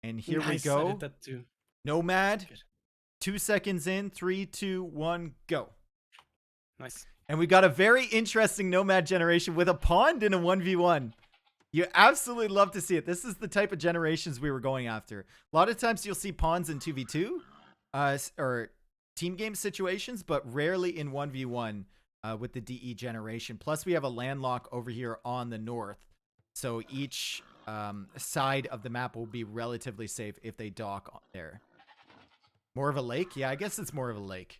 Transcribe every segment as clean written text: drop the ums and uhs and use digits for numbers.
And here we Nice, I did go. that too. Nomad. Good. 2 seconds in. 3, 2, 1, go. Nice. And we got a very interesting Nomad generation with a pond in a 1v1. You absolutely love to see it. This is the type of generations we were going after. A lot of times you'll see pawns in 2v2 or team game situations, but rarely in 1v1 with the DE generation. Plus, we have a landlock over here on the north. So each side of the map will be relatively safe if they dock there. More of a lake? Yeah, I guess it's more of a lake.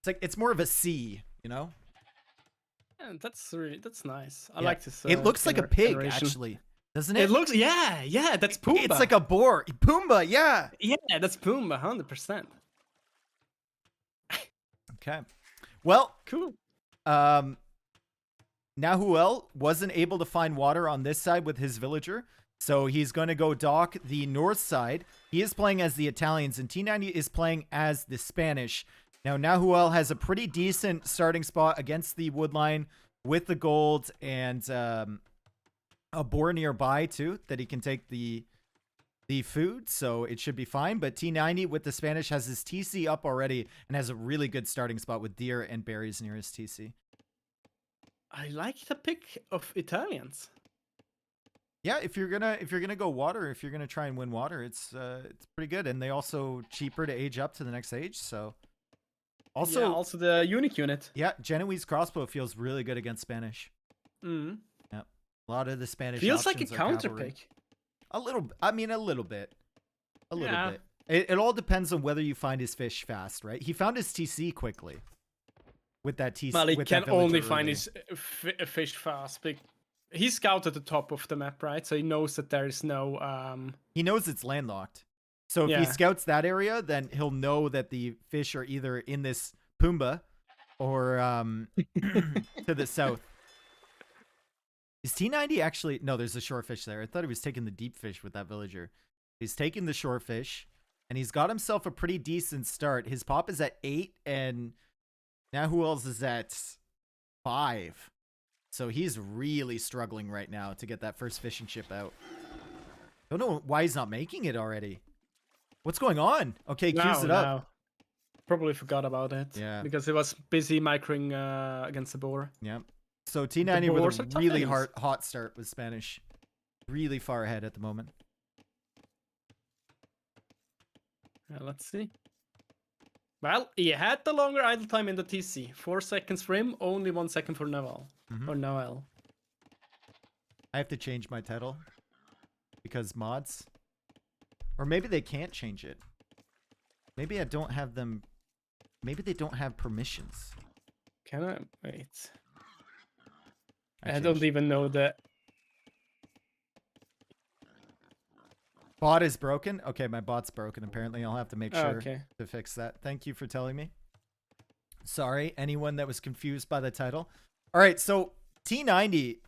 It's more of a sea, you know? Yeah, that's nice. I Yeah. like this. It looks like a pig, generation. actually. Doesn't It it? looks, yeah, that's Pumbaa. It's like a boar. Pumbaa, yeah. Yeah, that's Pumbaa, 100%. Okay. Well, Cool. Nahuel wasn't able to find water on this side with his villager, so he's going to go dock the north side. He is playing as the Italians, and T90 is playing as the Spanish. Now, Nahuel has a pretty decent starting spot against the wood line with the gold and a boar nearby, too, that he can take the food, so it should be fine. But T90 with the Spanish has his TC up already and has a really good starting spot with deer and berries near his TC. I like the pick of Italians. Yeah, if you're gonna go water, if you're gonna try and win water, it's pretty good, and they also cheaper to age up to the next age. So also, yeah, also the unique unit. yeah, Genoese crossbow feels really good against Spanish. Mm. Yeah, a lot of the Spanish Feels like a options are counter cavalry. pick. A little, I mean, a little bit, a little Yeah. bit. It all depends on whether you find his fish fast, right? He found his TC quickly. With that TC, Well, he with can that only villager find early. his fish fast. He scouted the top of the map, right? So he knows that there is no. He knows it's landlocked. So if he Yeah. scouts that area, then he'll know that the fish are either in this Pumbaa or to the south. Is T90 actually... No, there's a shore fish there. I thought he was taking the deep fish with that villager. He's taking the shore fish, and he's got himself a pretty decent start. His pop is at 8, and Nahuel's is at 5. So he's really struggling right now to get that first fishing ship out. Don't know why he's not making it already. What's going on? Okay, queues it up. No. Probably forgot about it. Yeah. Because he was busy microing against the boar. Yep. So T90 with boars a are tough really enemies. hot start with Spanish. Really far ahead at the moment. Let's see. Well, he had the longer idle time in the TC. 4 seconds for him, only 1 second for Naval. Or Noel. I have to change my title. Because mods. Or maybe they can't change it. Maybe I don't have them. Maybe they don't have permissions. Can I? Wait. I changed. don't even know that. Bot is broken? Okay, my bot's broken apparently. I'll have to make sure Okay. to fix that. Thank you for telling me. Sorry, anyone that was confused by the title. All right, so T90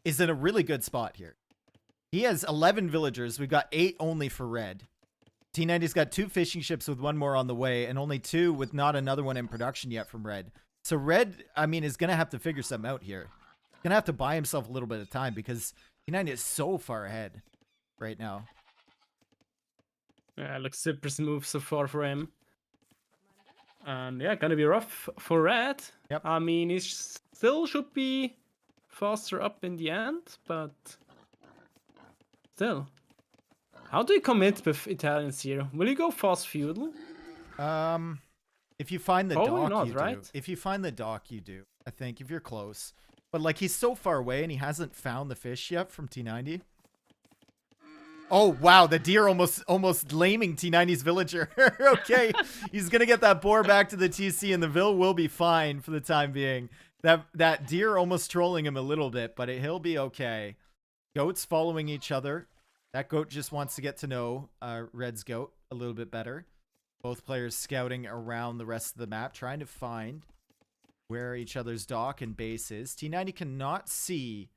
is in a really good spot here. He has 11 villagers. We've got 8 only for red. T90's got 2 fishing ships with 1 more on the way, and only 2 with not another one in production yet from red. So red, I mean, is going to have to figure something out here. He's going to have to buy himself a little bit of time because T90 is so far ahead right now. Yeah, looks super smooth so far for him. And yeah, gonna be rough for red. Yep. I mean, he still should be faster up in the end, but still. How do you commit with Italians here? Will you go fast feudal? If you find the Probably dock, not, you right? do. If you find the dock, you do. I think if you're close. But like he's so far away and he hasn't found the fish yet from T90. Oh wow, the deer almost laming T90's villager. Okay, he's gonna get that boar back to the TC, and the Vil will be fine for the time being. That deer almost trolling him a little bit, but he'll be okay. Goats following each other. That goat just wants to get to know Red's goat a little bit better. Both players scouting around the rest of the map, trying to find where each other's dock and base is. T90 cannot see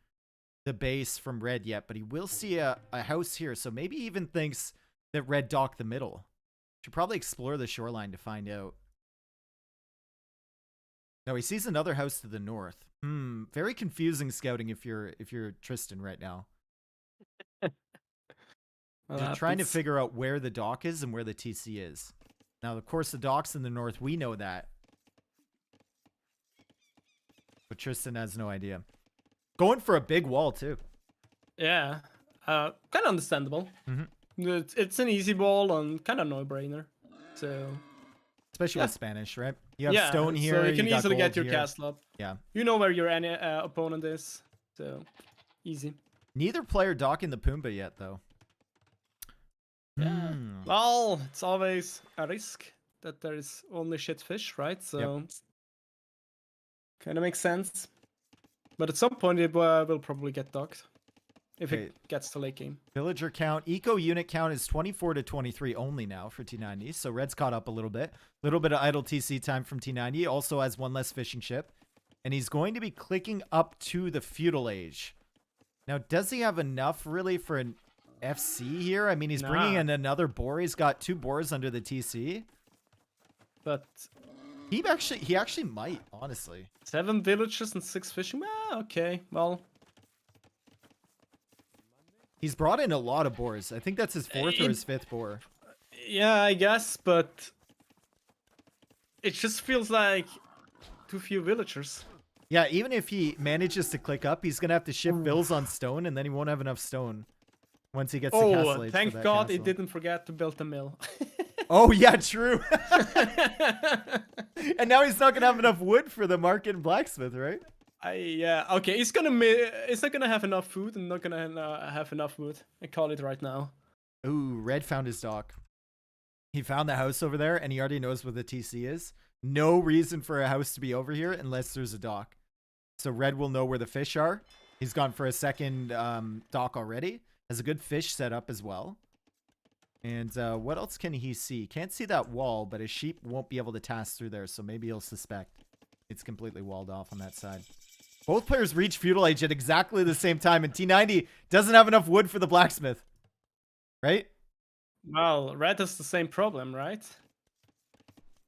the base from red yet, but he will see a house here, so maybe he even thinks that red docked the middle. Should probably explore the shoreline to find out. No, he sees another house to the north. Very confusing scouting if you're Tristan right now. Well, They're that trying to happens. figure out where the dock is and where the TC is. Now, of course, the dock's in the north. We know that. But Tristan has no idea. Going for a big wall, too. Yeah, kind of understandable. Mhm. It's an easy ball and kind of no-brainer. So Especially Yeah. with Spanish, right? You have yeah, stone here. so you can got easily gold get your here. castle up. Yeah. You know where your opponent is, so easy. Neither player docking the Pumbaa yet, though. Yeah. Hmm. Well, it's always a risk that there is only shit fish, right? So kind of makes sense. But at some point it will probably get docked if Okay. it gets to late game. Villager count. Eco unit count is 24 to 23 only now for T90. So Red's caught up a little bit. A little bit of idle TC time from T90. Also has one less fishing ship. And he's going to be clicking up to the feudal age. Now, does he have enough really for an FC here? I mean, he's bringing Nah. in another boar. He's got 2 boars under the TC. But He actually might, honestly. 7 villages and 6 fishing. Ah, okay. Well, He's brought in a lot of boars. I think that's his 4th or his 5th boar. yeah, I guess, but it just feels like too few villagers. Yeah, even if he manages to click up, he's going to have to shift bills on stone, and then he won't have enough stone once he gets to castle age for thank that God he castle. didn't forget to build a mill. Oh, yeah, true. And now he's not going to have enough wood for the market and blacksmith, right? Yeah, okay, he's not gonna have enough food and not gonna have enough wood. I call it right now. Ooh, Red found his dock. He found the house over there, and he already knows where the TC is. No reason for a house to be over here unless there's a dock. So Red will know where the fish are. He's gone for a second dock already. Has a good fish set up as well. And what else can he see? Can't see that wall, but his sheep won't be able to task through there, so maybe he'll suspect it's completely walled off on that side. Both players reach feudal age at exactly the same time, and T90 doesn't have enough wood for the blacksmith. Right? Well, Red has the same problem, right?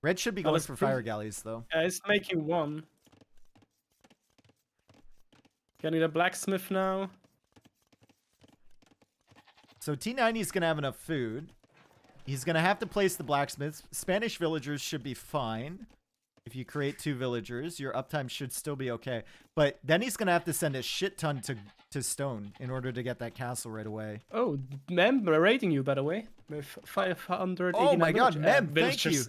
Red should be Well, going it's for pretty- fire galleys, though. He's making 1. Getting a blacksmith now. So T90 is going to have enough food. He's going to have to place the blacksmiths. Spanish villagers should be fine. If you create 2 villagers, your uptime should still be okay. But then he's going to have to send a shit ton to stone in order to get that castle right away. Oh, Mem rating you, by the way, with 500. Oh my god, Mem, thank you.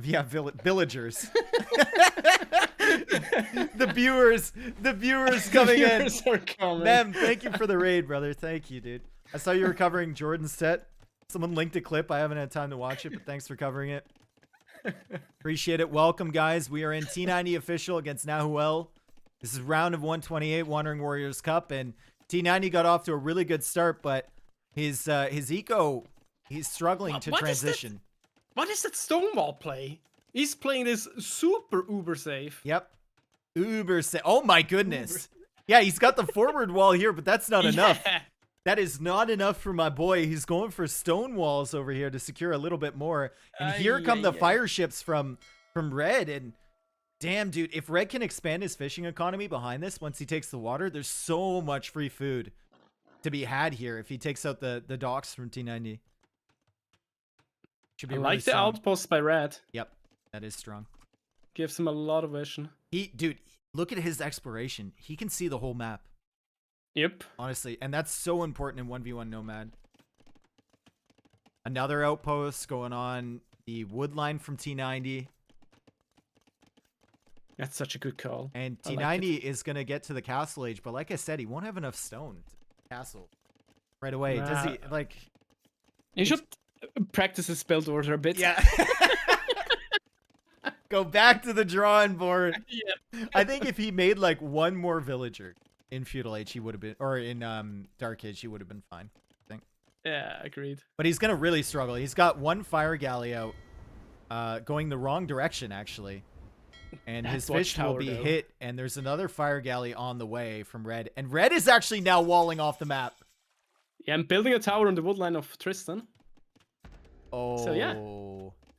Yeah, villagers. The viewers coming Viewers in. are coming. Mem, thank you for the raid, brother. Thank you, dude. I saw you were covering Jordan's set. Someone linked a clip. I haven't had time to watch it, but thanks for covering it. Appreciate it. Welcome, guys. We are in T90 Official against Nahuel. This is round of 128 Wandering Warriors Cup, and T90 got off to a really good start, but his eco, he's struggling to transition. What is that Stonewall play? He's playing this super uber safe. Yep. Oh my goodness. Yeah, he's got the forward wall here, but that's not enough. Yeah. That is not enough for my boy. He's going for stone walls over here to secure a little bit more. And here come the fire ships from Red. And damn, dude, if Red can expand his fishing economy behind this once he takes the water, there's so much free food to be had here if he takes out the docks from T90. Should be I really like the strong. outpost by Red. Yep, that is strong. Gives him a lot of vision. Dude, look at his exploration. He can see the whole map. Yep. Honestly, and that's so important in 1v1 Nomad. Another outpost going on the wood line from T90. That's such a good call. And I like T90 is going to get to the castle age, but like I said, he won't have enough stone to castle right away. Nah. Does he? Like, You should practice his build order a bit. yeah. Go back to the drawing board. Yeah. I think if he made like one more villager in feudal age, he would have been, or in dark age, he would have been fine. I think. Yeah, agreed. But he's gonna really struggle. He's got 1 fire galley out, going the wrong direction actually, and That his watch fish will tower, be though. hit. And there's another fire galley on the way from Red, and Red is actually now walling off the map. Yeah, I'm building a tower on the woodline of Tristan. Oh. So, yeah.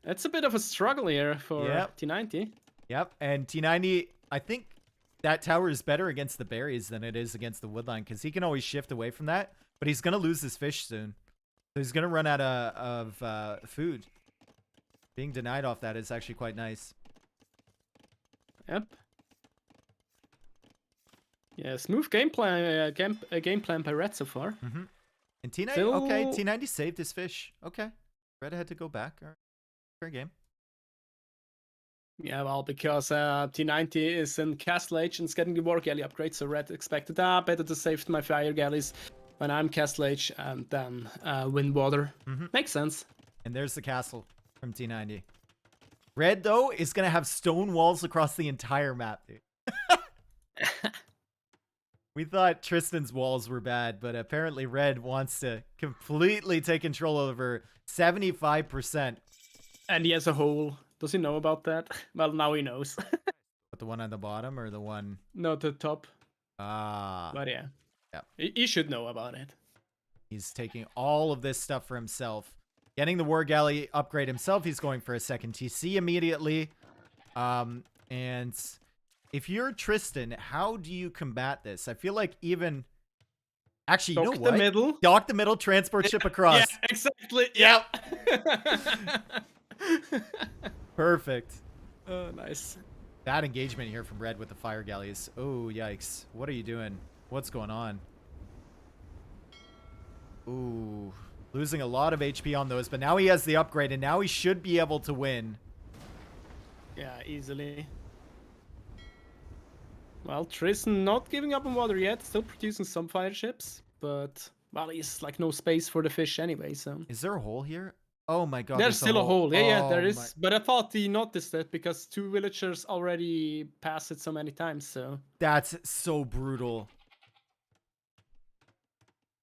It's a bit of a struggle here for Yep. T90. Yep. And T90, I think that tower is better against the berries than it is against the woodline because he can always shift away from that. But he's gonna lose his fish soon. So he's gonna run out of food. Being denied off that is actually quite nice. Yep. Yeah, smooth game plan. Game plan by Red so far. Mm-hmm. And T90, Still... okay, T90 saved his fish. Okay, Red had to go back. All right. Fair game. Yeah, well, because T90 is in Castle Age and it's getting the War Galley upgrade, so Red expected, better to save my Fire Galleys when I'm Castle Age and then win water. Mm-hmm. Makes sense. And there's the castle from T90. Red, though, is going to have stone walls across the entire map, dude. We thought Tristan's walls were bad, but apparently Red wants to completely take control over 75%. And he has a hole. Does he know about that? Well, now he knows. But the one on the bottom or the one? No, the top. Ah. But yeah. Yeah. He should know about it. He's taking all of this stuff for himself. Getting the War Galley upgrade himself. He's going for a second TC immediately. And if you're Tristan, how do you combat this? I feel like even... Actually, you know what? Dock the middle. Dock the middle, transport ship across. Yeah, exactly. Yeah. Perfect. Oh, nice. Bad engagement here from Red with the fire galleys. Oh, yikes. What are you doing? What's going on? Ooh. Losing a lot of HP on those, but now he has the upgrade, and now he should be able to win. Yeah, easily. Well, Tristan not giving up on water yet, still producing some fire ships, but, well, he's like no space for the fish anyway, so. Is there a hole here? Oh my god. There's still a hole. Yeah, there Oh is. my- But I thought he noticed it because 2 villagers already passed it so many times, so. That's so brutal.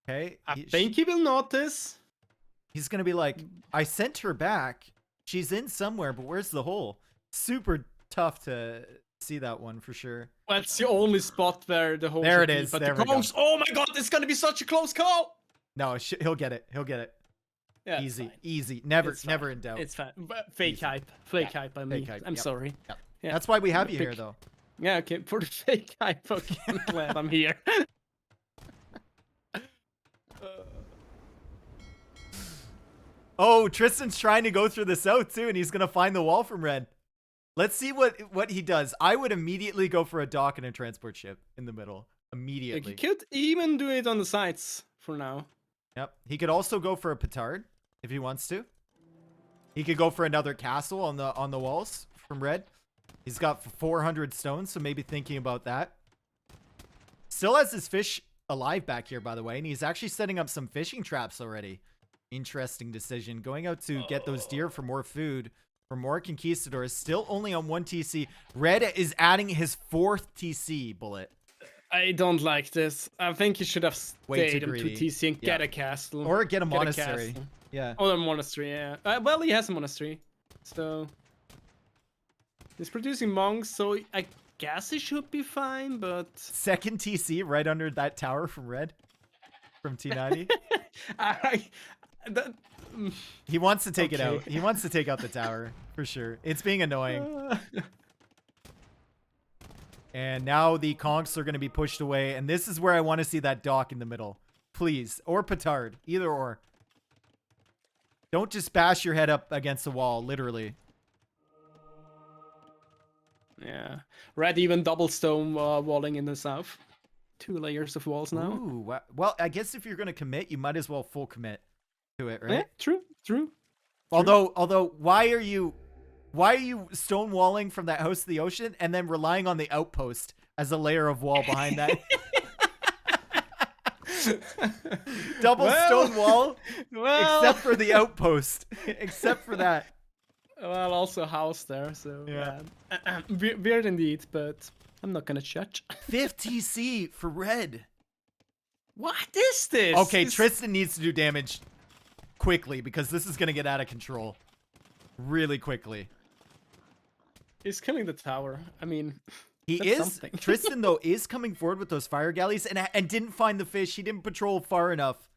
Okay. I think he will notice. He's going to be like, I sent her back. She's in somewhere, but where's the hole? Super tough to see that one for sure. Well, it's the only spot where the hole There should it be, is. But There the we go. cones, oh my god, it's going to be such a close call. No, he'll get it. He'll get it. Yeah, Easy, it's fine. easy. Never, It's fine. never in doubt. It's fine. But fake Easy. hype. Fake Yeah, hype, I mean. fake hype, I'm yep. sorry. Yep. Yeah. That's why we have you Pick- here, though. Yeah, okay, for the fake hype, okay, I'm glad I'm here. Oh, Tristan's trying to go through the south too, and he's gonna find the wall from Red. Let's see what he does. I would immediately go for a dock and a transport ship in the middle. Like, Immediately. you could even do it on the sides for now. Yep. He could also go for a petard if he wants to. He could go for another castle on the walls from Red. He's got 400 stones, so maybe thinking about that. Still has his fish alive back here, by the way, and he's actually setting up some fishing traps already. Interesting decision. Going out to get those deer for more food, for more conquistadors. Still only on 1 TC. Red is adding his 4th TC bullet. I don't like this. I think he should have Way stayed too on greedy. 2 TC and Yeah. get a castle. Or get a Get monastery. castle. Yeah. Oh, a monastery, yeah. Well, he has a monastery. So. He's producing monks, so I guess he should be fine, but. 2nd TC right under that tower from Red. From T90. That, He wants to take it Okay. out. He wants to take out the tower, for sure. It's being annoying. And now the conchs are going to be pushed away. And this is where I want to see that dock in the middle. Please. Or petard. Either or. Don't just bash your head up against the wall, literally. yeah. Red even double stone walling in the south. 2 layers of walls now. Ooh, well, I guess if you're going to commit, you might as well full commit to it, right? Yeah, true. Although, why are you stonewalling from that house to the ocean and then relying on the outpost as a layer of wall behind that? Double stone wall, Well, except for the outpost. Except for that. well, also a house there, so Yeah. weird indeed, but I'm not gonna judge. 5th TC for Red. What is this? Okay, This- Tristan needs to do damage quickly because this is going to get out of control really quickly. He's killing the tower. I mean, He That's is something. Tristan though is coming forward with those fire galleys and didn't find the fish. He didn't patrol far enough.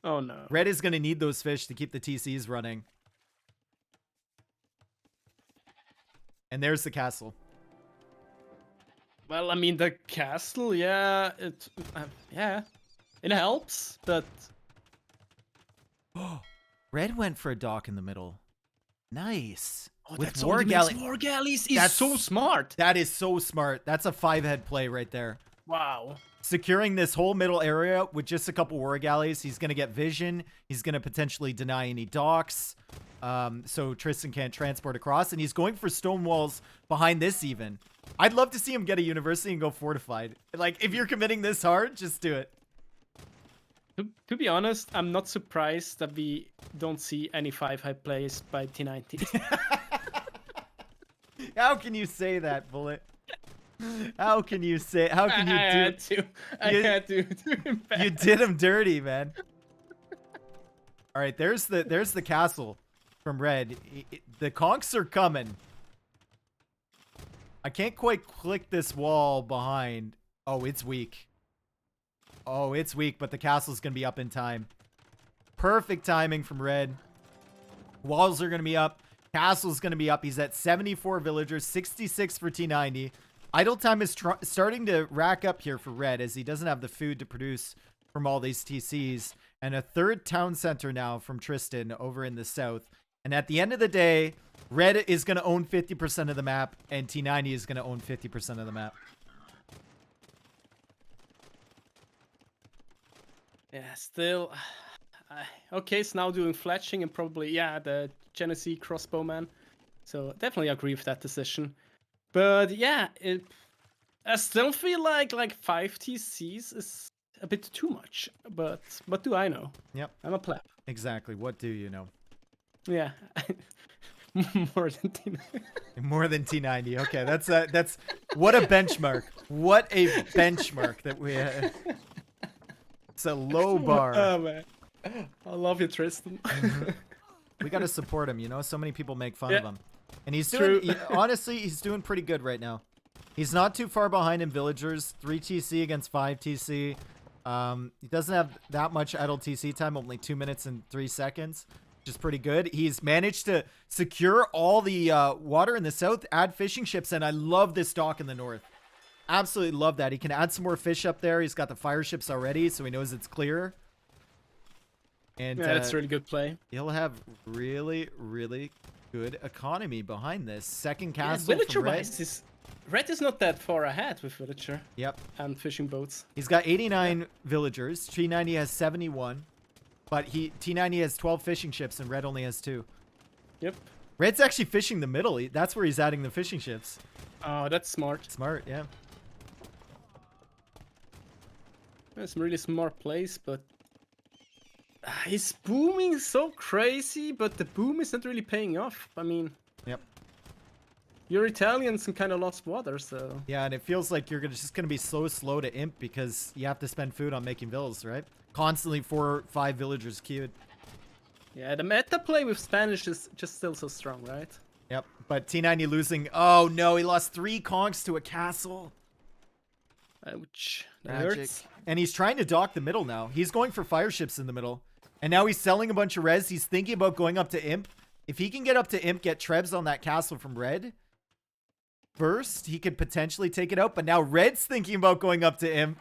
oh no. Red is going to need those fish to keep the TCs running. And there's the castle. Well, I mean, the castle, yeah, it helps, but Red went for a dock in the middle. Nice. Oh, With that's war only galley. makes more galleys. Is That's so smart. That is so smart. That's a 5-head play right there. Wow. Securing this whole middle area with just a couple war galleys. He's going to get vision. He's going to potentially deny any docks. So Tristan can't transport across. And he's going for stone walls behind this even. I'd love to see him get a university and go fortified. Like, if you're committing this hard, just do it. To be honest, I'm not surprised that we don't see any 5-head plays by T90. How can you say that, Bullet? How can you say? How can you do? I had to do him bad. You did him dirty, man. All right, there's the castle from Red. The conks are coming. I can't quite click this wall behind. Oh, it's weak. Oh, it's weak, but the castle's gonna be up in time. Perfect timing from Red. Walls are gonna be up. Castle's gonna be up. He's at 74 villagers, 66 for T90. Idle time is starting to rack up here for Red as he doesn't have the food to produce from all these TCs. And a third town center now from Tristan over in the south. And at the end of the day, Red is going to own 50% of the map and T90 is going to own 50% of the map. Yeah, still. Okay, it's now doing fletching and probably, yeah, the Genesee crossbowman. So definitely agree with that decision. But yeah, I still feel like 5 TCs is a bit too much. But what do I know? Yep. I'm a pleb. Exactly. What do you know? Yeah. More than T90. More than T90. Okay, that's what a benchmark. What a benchmark that we had. It's a low bar. Oh man. I love you, Tristan. We got to support him, you know? So many people make fun Yeah. of him. And he's doing, honestly, he's doing pretty good right now. He's not too far behind in villagers. 3 TC against 5 TC. He doesn't have that much idle TC time, only 2 minutes and 3 seconds, which is pretty good. He's managed to secure all the water in the south, add fishing ships, and I love this dock in the north. Absolutely love that. He can add some more fish up there. He's got the fire ships already, so he knows it's clear. And Yeah, that's a really good play. he'll have really, really good economy behind this. Second castle Villager from Red. wise, Red is not that far ahead with villager. Yep. And fishing boats. He's got 89 villagers. T90 has 71. But T90 has 12 fishing ships and Red only has 2. Yep. Red's actually fishing the middle. That's where he's adding the fishing ships. Oh, that's smart. Smart, yeah. That's a really smart place, but he's booming so crazy, but the boom is not really paying off. I mean, Yep. you're Italians and kind of lost water, so Yeah, and it feels like you're just going to be so slow to imp because you have to spend food on making villas, right? Constantly 4 or 5 villagers queued. yeah, the meta play with Spanish is just still so strong, right? Yep, but T90 losing. Oh no, he lost 3 conks to a castle. Ouch. That Magic. hurts. And he's trying to dock the middle now. He's going for fire ships in the middle. And now he's selling a bunch of res. He's thinking about going up to imp. If he can get up to imp, get trebs on that castle from Red first, he could potentially take it out. But now Red's thinking about going up to imp.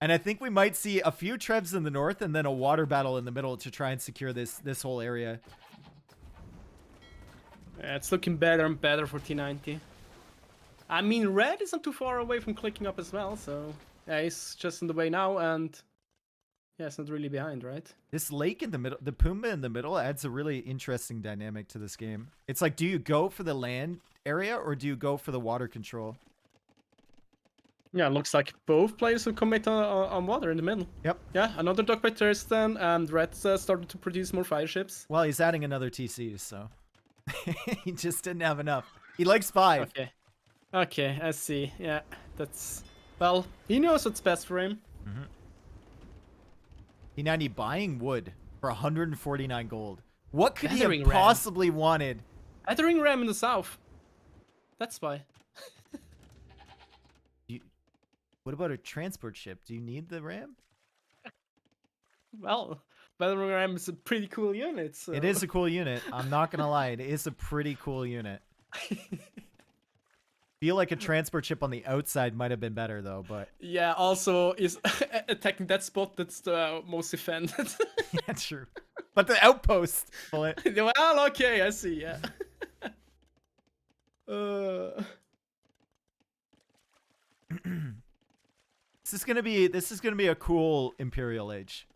And I think we might see a few trebs in the north and then a water battle in the middle to try and secure this whole area. Yeah, it's looking better and better for T90. I mean, Red isn't too far away from clicking up as well, so yeah, he's just in the way now, and yeah, it's not really behind, right? This lake in the middle, the Pumbaa in the middle adds a really interesting dynamic to this game. It's like, do you go for the land area or do you go for the water control? Yeah, looks like both players will commit on water in the middle. Yep. Yeah, another dock by Thurston, and Red started to produce more fire ships. Well, he's adding another TC, so he just didn't have enough. He likes 5. Okay. Okay, I see. Yeah, that's... Well, he knows what's best for him. T90 buying wood for 149 gold. What could he Gathering have ram. possibly wanted? Gathering ram in the south. That's why. What about a transport ship? Do you need the ram? Well, Gathering ram is a pretty cool unit, so... It is a cool unit. I'm not going to lie. It is a pretty cool unit. Feel like a transport ship on the outside might have been better, though, but... Yeah, also is attacking that spot that's the most defended. Yeah, true. But the outpost. Bullet. Well, okay, I see. Yeah. This is gonna be a cool Imperial Age.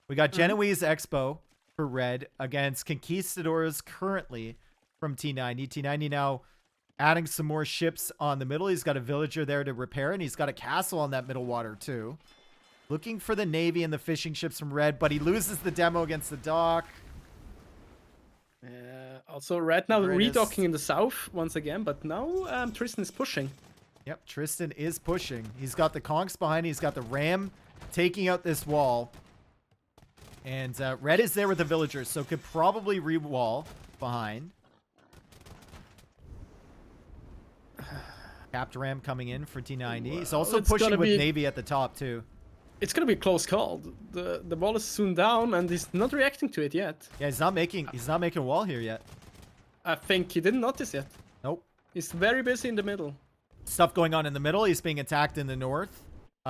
We got Genoese Expo for red against Conquistadors currently from T90. T90 now adding some more ships on the middle. He's got a villager there to repair, and he's got a castle on that middle water too. Looking for the Navy and the fishing ships from red, but he loses the demo against the dock. Also, red now There it is. redocking in the south once again, but now Tristan is pushing. Yep, Tristan is pushing. He's got the conks behind. He's got the ram taking out this wall. And red is there with the villagers, so could probably re-wall behind. Capped ram coming in for T90. He's also it's pushing gonna with be- Navy at the top, too. It's gonna be a close call. The wall is soon down, and he's not reacting to it yet. Yeah, he's not making wall here yet. I think he didn't notice yet. Nope. He's very busy in the middle. Stuff going on in the middle. He's being attacked in the north.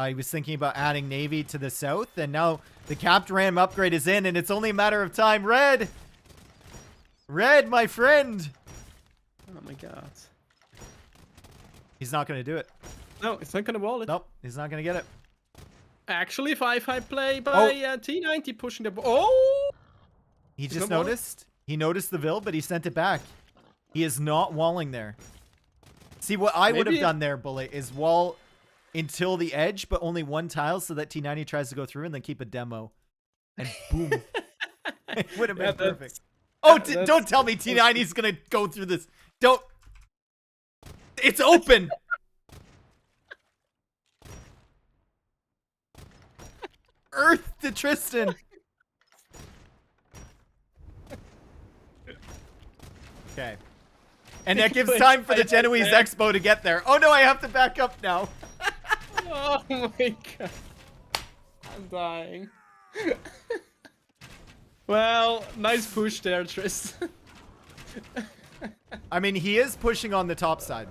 He was thinking about adding Navy to the south, and now the capped ram upgrade is in, and it's only a matter of time. Red! Red, my friend! Oh my god. He's not going to do it. No, it's not gonna wall it. Nope, he's not going to get it. Actually, 5-5 play by T90 pushing the... Oh! He He's just not walling? noticed. He noticed the Vil, but he sent it back. He is not walling there. See, what I would have Maybe- done there, Bullet, is wall until the edge, but only one tile so that T90 tries to go through and then keep a demo. And boom. It would have been Yeah, that's- perfect. Oh, that's- don't tell me T90 is going to go through this. Don't. It's open. Earth to Tristan. Okay. And that gives time for the Genoese Expo to get there. Oh no, I have to back up now. Oh my god. I'm dying. Well, nice push there, Tristan. I mean, he is pushing on the top side.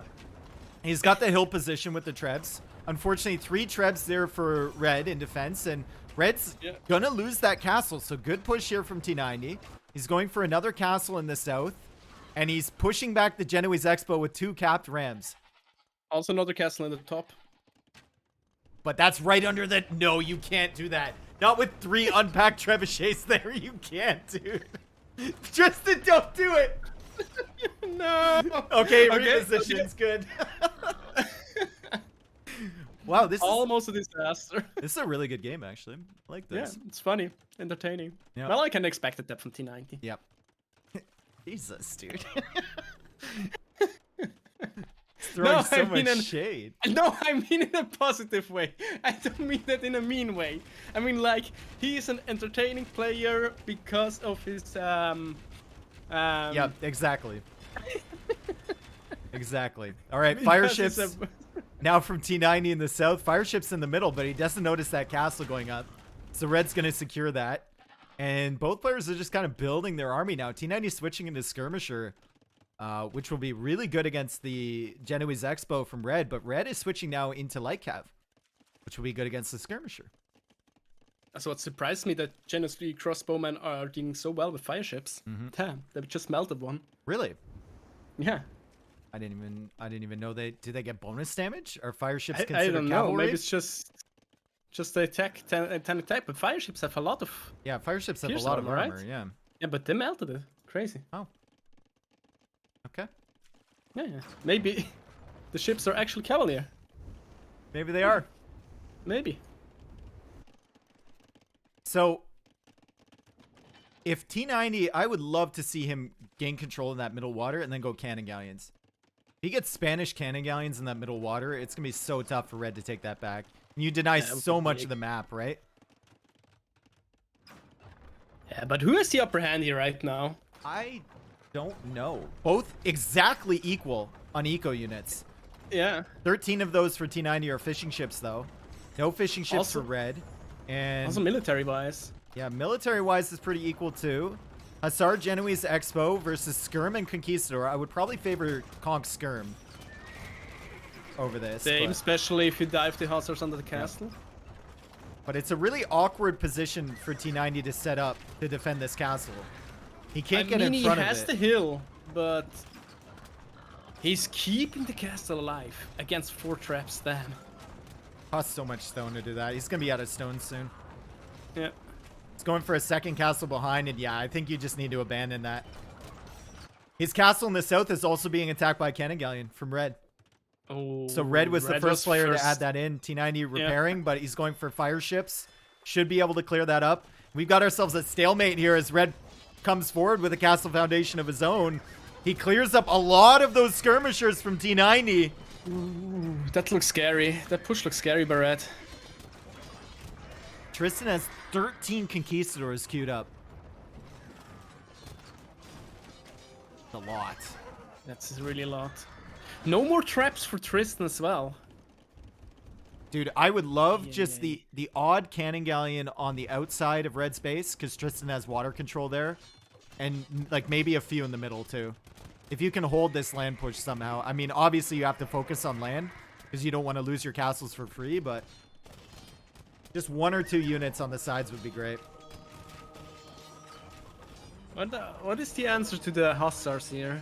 He's got the hill position with the trebs. Unfortunately, 3 trebs there for red in defense, and red's gonna lose that castle. So good push here from T90. He's going for another castle in the south, and he's pushing back the Genoese Expo with 2 capped rams. Also another castle in the top. But that's right under the... No, you can't do that. Not with 3 unpacked trebuchets there. You can't, dude. Tristan, don't do it. No. Okay, reposition's good. Wow, this is Almost a disaster. this is a really good game, actually. I like Yeah, this. it's funny, entertaining. Yeah. Well, I can expect that from T90. Yep. Jesus, dude. He's throwing No, so I mean much shade. No, I mean in a positive way. I don't mean that in a mean way. I mean like he is an entertaining player because of his Yep, exactly. Exactly. All right, fire because ships it's a- now from T90 in the south. Fire ships in the middle, but he doesn't notice that castle going up. So red's going to secure that. And both players are just kind of building their army now. T90 switching into skirmisher, which will be really good against the Genoese Expo from red. But red is switching now into light cav, which will be good against the skirmisher. So it surprised me that Genos 3 crossbowmen are doing so well with fire ships. Damn, they just melted one. Really? Yeah. I didn't even know do they get bonus damage? Are fire ships I considered don't know. cavalry? Maybe it's just the attack, 10 attack, but fire ships have a lot of. Yeah, fire ships have a Pierce lot of armor, right? armor, yeah. Yeah, but they melted it. Crazy. Oh. Okay. Yeah, yeah. Maybe the ships are actually cavalier. Maybe they are. Maybe. So, if T90, I would love to see him gain control in that middle water and then go cannon galleons. If he gets Spanish cannon galleons in that middle water, it's going to be so tough for red to take that back. And you deny Yeah, it would so be much big. of the map, right? Yeah, but who has the upper hand here right now? I don't know. Both exactly equal on eco units. Yeah. 13 of those for T90 are fishing ships, though. No fishing ships Also- for red. And Also military-wise. yeah, military-wise is pretty equal, too. Hussar Genoese Expo versus Skirm and Conquistador. I would probably favor Conk Skirm over this. Same, but- especially if you dive the hussars under the castle. But it's a really awkward position for T90 to set up to defend this castle. He can't get in front of it. He has the hill, but he's keeping the castle alive against 4 traps. Damn. Costs so much stone to do that. He's going to be out of stone soon. Yeah. He's going for a second castle behind, and yeah, I think you just need to abandon that. His castle in the south is also being attacked by a cannon galleon from red. Oh, So red was the first player to add that in. T90 repairing, yeah. but he's going for fire ships. Should be able to clear that up. We've got ourselves a stalemate here as red comes forward with a castle foundation of his own. He clears up a lot of those skirmishers from T90. Ooh, that looks scary. That push looks scary by red. Tristan has 13 conquistadors queued up. A lot. That's really a lot. No more traps for Tristan as well. Dude, I would love just the odd cannon galleon on the outside of red space, because Tristan has water control there. And like maybe a few in the middle too. If you can hold this land push somehow. I mean, obviously you have to focus on land, because you don't want to lose your castles for free, but just 1 or 2 units on the sides would be great. What is the answer to the hussars here?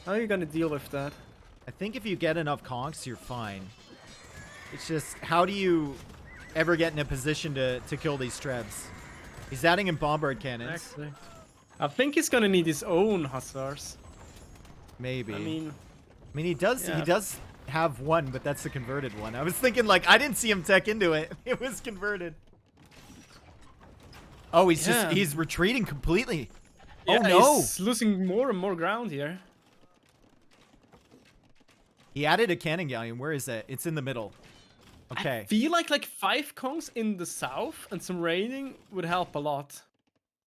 How are you gonna deal with that? I think if you get enough conks, you're fine. It's just, how do you ever get in a position to kill these trebs? He's adding in bombard cannons. Exactly. I think he's gonna need his own hussars. Maybe. I mean, he does have one, but that's the converted one. I was thinking, like, I didn't see him tech into it. It was converted. Oh, he's retreating completely. Yeah, oh no. He's losing more and more ground here. He added a cannon galleon. Where is it? It's in the middle. Okay. I feel like 5 conks in the south and some raiding would help a lot.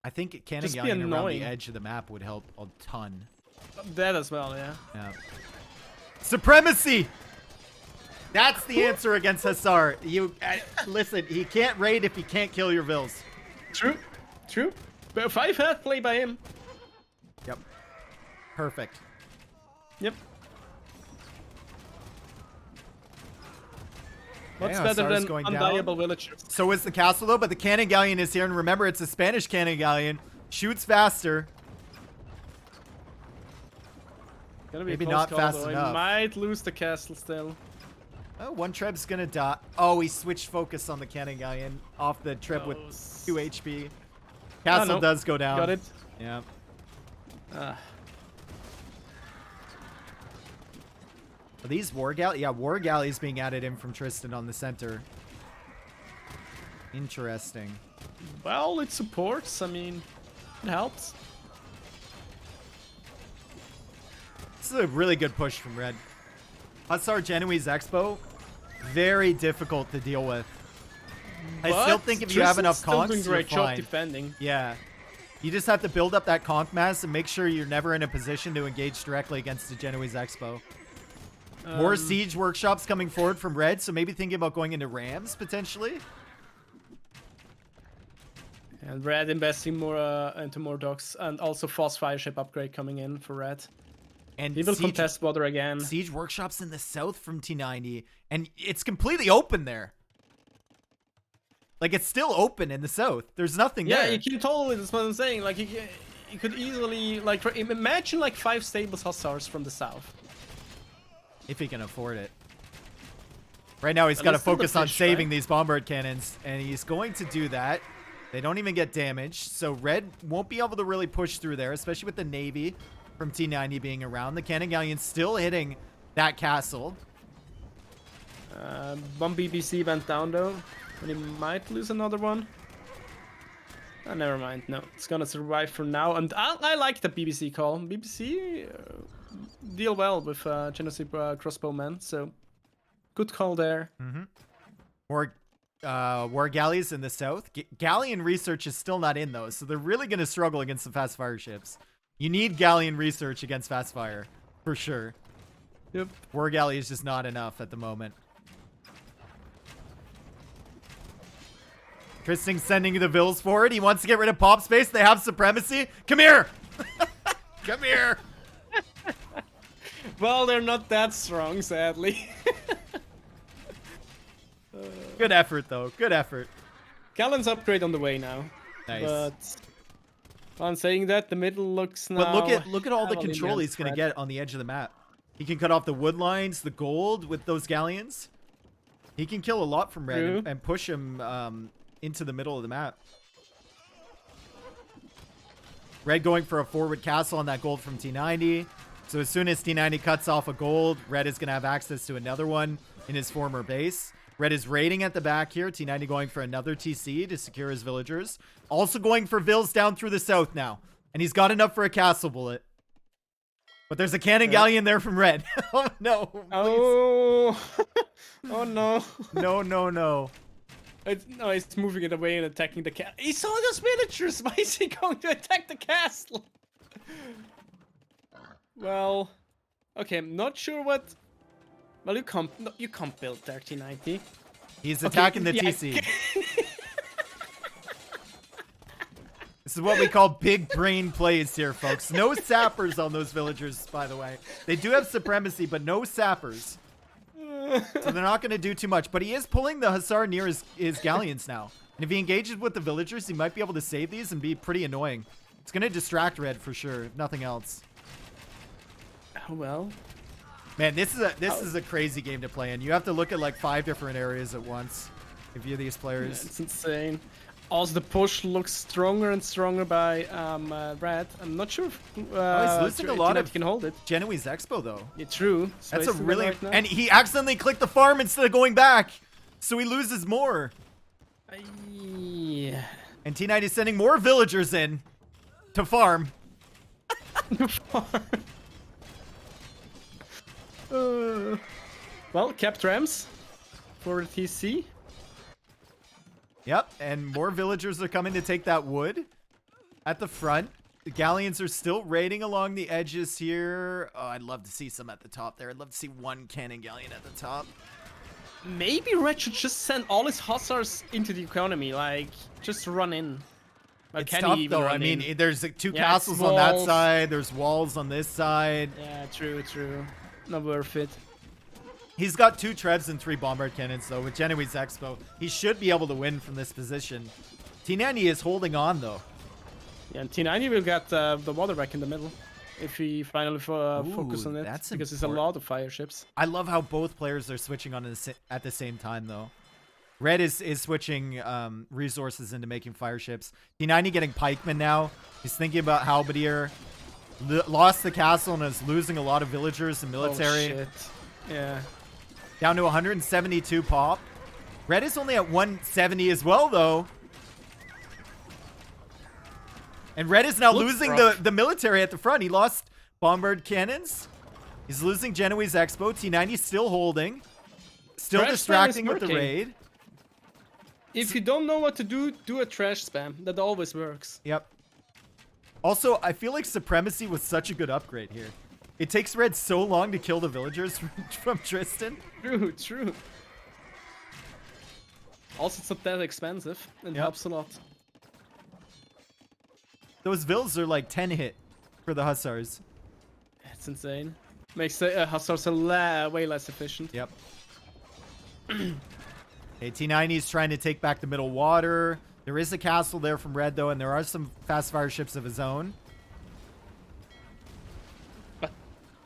I think cannon Just be galleon around annoying. the edge of the map would help a ton. That as well, yeah. Yeah. Supremacy! That's the answer against Hussar. Listen, he can't raid if he can't kill your vills. True. True. But 5 health play by him. Yep. Perfect. Yep. What's Yeah, better Hussar's than going undiable down. villagers? So is the castle though, but the cannon galleon is here, and remember it's a Spanish cannon galleon. Shoots faster. Gonna be Maybe a not close call, fast though. enough. He might lose the castle still. Oh, one treb's gonna die. Oh, he switched focus on the cannon galleon off the treb with 2 HP. Castle does go down. Got it. Yeah. Are these war galleys? Yeah, war galleys being added in from Tristan on the center. Interesting. Well, it supports. I mean, it helps. This is a really good push from red. Hussar Genoese Expo, very difficult to deal with. I still think if you have enough conks, doing you're great job fine. defending. Yeah. You just have to build up that conk mass and make sure you're never in a position to engage directly against the Genoese Expo. More siege workshops coming forward from red, so maybe thinking about going into rams potentially. And red investing more into more docks, and also fast fire ship upgrade coming in for red. And He will siege, contest water again. siege workshops in the south from T90, and it's completely open there. Like, it's still open in the south. There's nothing Yeah, there. you can totally. That's what I'm saying. Like, you could easily imagine 5 stables hussars from the south. If he can afford it. Right now, he's But got to it's still the focus on fish, saving right? these bombard cannons, and he's going to do that. They don't even get damaged, so red won't be able to really push through there, especially with the navy from T90 being around. The cannon galleon's still hitting that castle. 1 BBC went down though, and he might lose another one. Never mind. No, it's gonna survive for now. And I like the BBC call. BBC deal well with Genoese crossbowmen, so good call there. War galleys in the south. Galleon research is still not in, though, so they're really going to struggle against the fast fire ships. You need galleon research against fast fire, for sure. Yep. War galley is just not enough at the moment. Tristan sending the vills forward. He wants to get rid of pop space. They have supremacy. Come here! Come here! Well, they're not that strong, sadly. Good effort, though. Good effort. Gallon's upgrade on the way now. Nice. But on saying that, the middle looks now. But look at all the heavily control he's gonna get on the edge of the map. He can cut off the wood lines, the gold with those galleons. He can kill a lot from red and push him into the middle of the map. Red going for a forward castle on that gold from T90. So as soon as T90 cuts off a gold, red is going to have access to another one in his former base. Red is raiding at the back here. T90 going for another TC to secure his villagers. Also going for vills down through the south now. And he's got enough for a castle bullet. But there's a cannon galleon there from red. Oh, no. Please. Oh. Oh, no. No. No, he's moving it away and attacking the castle. He saw those villagers. Why is he going to attack the castle? Well, okay, I'm not sure what. Well, you can't build 3090. He's attacking the TC. This is what we call big brain plays here, folks. No sappers on those villagers, by the way. They do have supremacy, but no sappers. So they're not going to do too much. But he is pulling the Hussar near his galleons now. And if he engages with the villagers, he might be able to save these and be pretty annoying. It's going to distract red for sure, if nothing else. Oh, well. Man, this is a crazy game to play in. You have to look at like 5 different areas at once if you're these players. Yeah, it's insane. Also, the push looks stronger and stronger by red. I'm not sure if he's losing a lot of can hold it. Genoese Expo though. Yeah, true. So that's a really and he accidentally clicked the farm instead of going back, so he loses more. Yeah. And T90 is sending more villagers in to farm. Well, capped rams for the TC. Yep, and more villagers are coming to take that wood at the front. The galleons are still raiding along the edges here. Oh, I'd love to see some at the top there. I'd love to see one cannon galleon at the top. Maybe red should just send all his hussars into the economy, like just run in. It's tough though. I mean, there's like 2 castles on that side. There's walls on this side. Yeah, true. Not worth it. He's got 2 trebs and 3 bombard cannons though with Genoese Expo. He should be able to win from this position. T90 is holding on though. Yeah, and T90 will get the water back in the middle if he finally focus on it. That's because there's a lot of fire ships. I love how both players are switching on at the same time though. Red is switching resources into making fire ships. T90 getting pikemen now. He's thinking about halberdier. Lost the castle and is losing a lot of villagers and military. Oh, shit. Yeah. Down to 172 pop. Red is only at 170 as well, though. And Red is now losing the military at the front. He lost bombard cannons. He's losing Genoese Expo. T90 still holding. Still distracting with the raid. If you don't know what to do, do a trash spam. That always works. Yep. Also, I feel like Supremacy was such a good upgrade here. It takes Red so long to kill the villagers from Tristan. True. Also, it's not that expensive and helps a lot. Those vills are like 10 hit for the Hussars. It's insane. Makes the Hussars way less efficient. Yep. Okay, T90 is trying to take back the middle water. There is a castle there from Red, though, and there are some fast fire ships of his own. But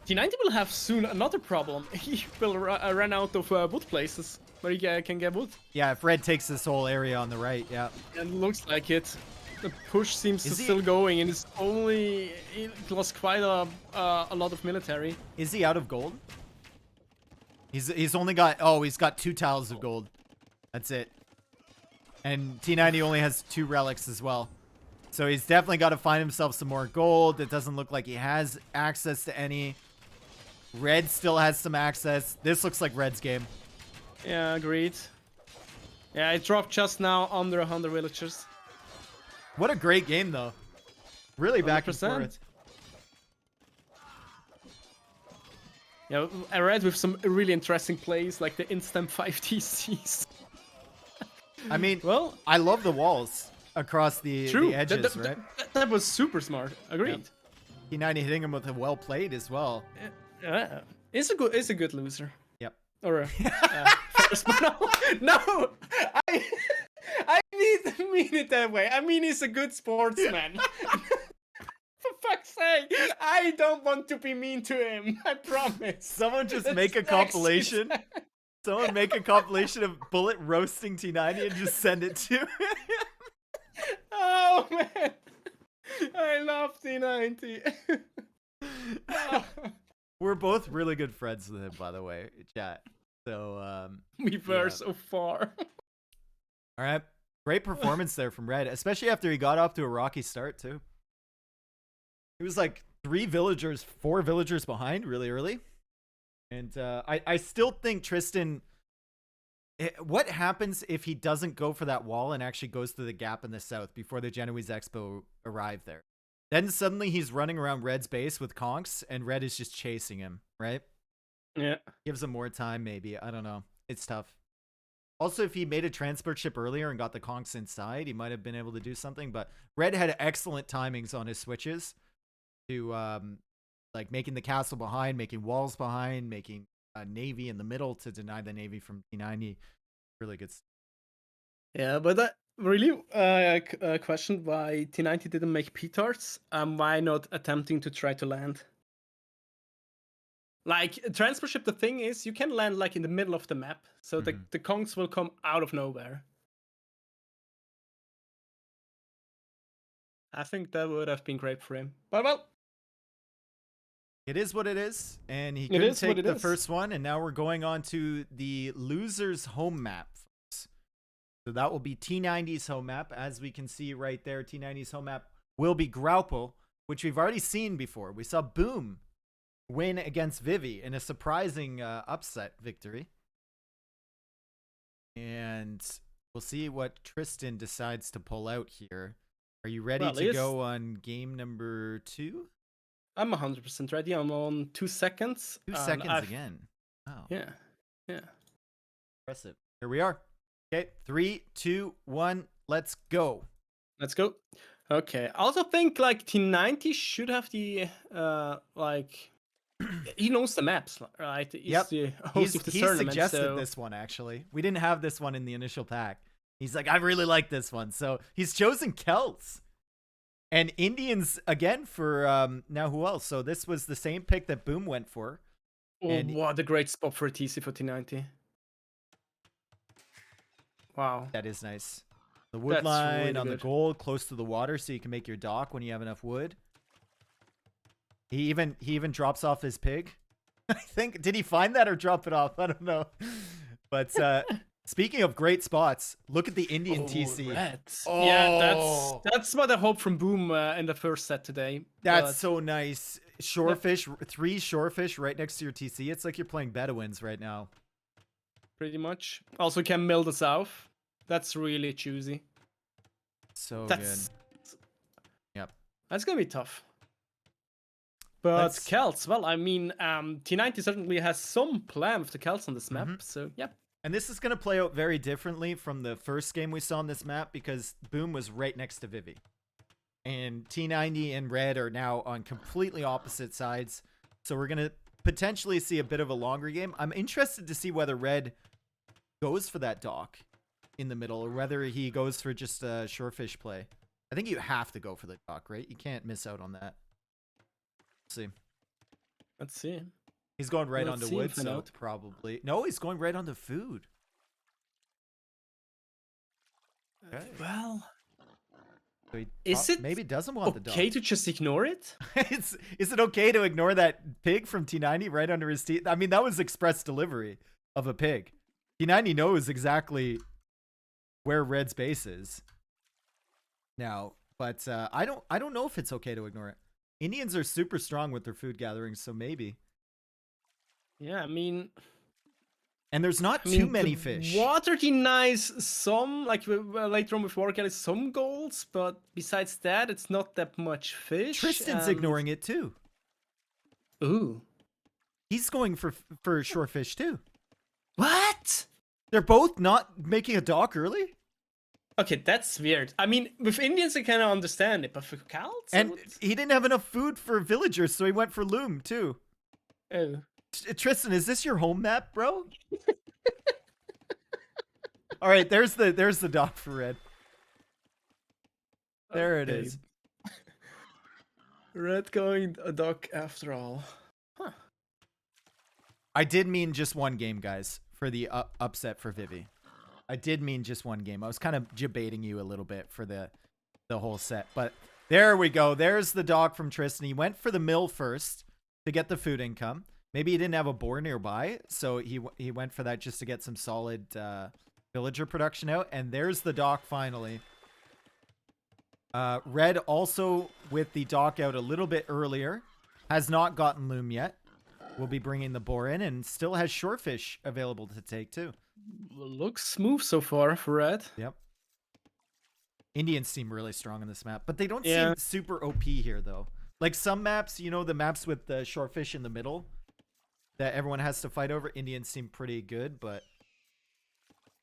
T90 will have soon another problem. He will run out of wood places where he can get wood. Yeah, if Red takes this whole area on the right, yeah. And looks like it. The push seems to still going, and it's only it lost quite a lot of military. Is he out of gold? He's only got he's got 2 tiles of gold. That's it. And T90 only has 2 relics as well. So he's definitely got to find himself some more gold. It doesn't look like he has access to any. Red still has some access. This looks like Red's game. Yeah, agreed. Yeah, it dropped just now under 100 villagers. What a great game, though. Really back and forth. Yeah, I read with some really interesting plays, like the instant 5 TCs. I mean, well, I love the walls across the edges, right? That was super smart. Agreed. Yeah. T90 hitting him with a well played as well. Yeah, it's a good loser. Yep. Or villagers. But no, I didn't mean it that way. I mean he's a good sportsman. For fuck's sake, I don't want to be mean to him. I promise. Someone just make a compilation. Someone make a compilation of Bullet roasting T90 and just send it to him. Oh man, I love T90. Oh. We're both really good friends with him, by the way, chat. So We were so far. All right, great performance there from Red, especially after he got off to a rocky start too. He was like 4 villagers behind really early. And I still think Tristan, what happens if he doesn't go for that wall and actually goes through the gap in the south before the Genoese Expo arrive there? Then suddenly he's running around Red's base with conks and Red is just chasing him, right? Yeah. Gives him more time maybe. I don't know. It's tough. Also, if he made a transport ship earlier and got the conks inside, he might have been able to do something. But Red had excellent timings on his switches to like making the castle behind, making walls behind, making a navy in the middle to deny the navy from T90. Really good stuff. Yeah, but that really questioned why T90 didn't make petards. Why not attempting to try to land? Like a transport ship, the thing is you can land like in the middle of the map, so the conks will come out of nowhere. I think that would have been great for him. But well, it is what it is, and he couldn't take the first one, and now we're going on to the loser's home map, folks. So that will be T90's home map. As we can see right there, T90's home map will be Graupel, which we've already seen before. We saw Boom win against Vivi in a surprising upset victory. And we'll see what Tristan decides to pull out here. Are you ready to go on game number 2? I'm 100% ready. I'm on 2 seconds. 2 seconds again. Wow. Yeah. Yeah. Impressive. Here we are. Okay. 3, 2, 1. Let's go. Let's go. Okay. I also think like T90 should have the like he knows the maps, right? He's the host of the tournament. He suggested this one actually. We didn't have this one in the initial pack. He's like, I really like this one. So he's chosen Celts. And Indians again for Nahuel. So this was the same pick that Boom went for. Oh, and what a great spot for a TC for T90. Wow. That is nice. The wood line really on the gold, close to the water, so you can make your dock when you have enough wood. He even drops off his pig. I think, did he find that or drop it off? I don't know. But speaking of great spots, look at the Indian TC. Oh. Yeah, that's what I hope from Boom in the first set today. That's so nice. Shorefish, 3 shorefish right next to your TC. It's like you're playing Bedouins right now. Pretty much. Also can mill the south. That's really choosy. So good. Yep. That's gonna be tough. But Celts, well, I mean, T90 certainly has some plan with the Celts on this map. So yeah. And this is going to play out very differently from the first game we saw on this map because Boom was right next to Vivi. And T90 and Red are now on completely opposite sides. So we're going to potentially see a bit of a longer game. I'm interested to see whether Red goes for that dock in the middle or whether he goes for just a shorefish play. I think you have to go for the dock, right? You can't miss out on that. Let's see. Let's see. He's going right onto wood, so probably. No, he's going right onto food. Okay. Well, so is it maybe doesn't want the dog? Okay to just ignore it? Is it okay to ignore that pig from T90 right under his teeth? I mean, that was express delivery of a pig. T90 knows exactly where Red's base is now, but I don't know if it's okay to ignore it. Indians are super strong with their food gatherings, so maybe. Yeah, I mean... And there's not too many fish. Water denies some, like later on with Wargate, some goals, but besides that, it's not that much fish. Tristan's ignoring it too. Ooh. He's going for shore fish too. What? They're both not making a dock early? Okay, that's weird. I mean, with Indians, I kind of understand it, but for Celts? And he didn't have enough food for villagers, so he went for loom too. Oh. Tristan, is this your home map, bro? All right, there's the dock for red. There it Okay. is. Red going a dock after all. Huh. I did mean just one game, guys, for the upset for Vivi. I did mean just one game. I was kind of debating you a little bit for the whole set. But there we go. There's the dog from Tristan. He went for the mill first to get the food income. Maybe he didn't have a boar nearby, so he went for that just to get some solid villager production out. And there's the dock finally. Red also with the dock out a little bit earlier. Has not gotten loom yet. Will be bringing the boar in and still has shorefish available to take too. Looks smooth so far for red. Yep. Indians seem really strong on this map, but they don't Yeah. seem super OP here though. Like some maps, you know, the maps with the shorefish in the middle that everyone has to fight over, Indians seem pretty good, but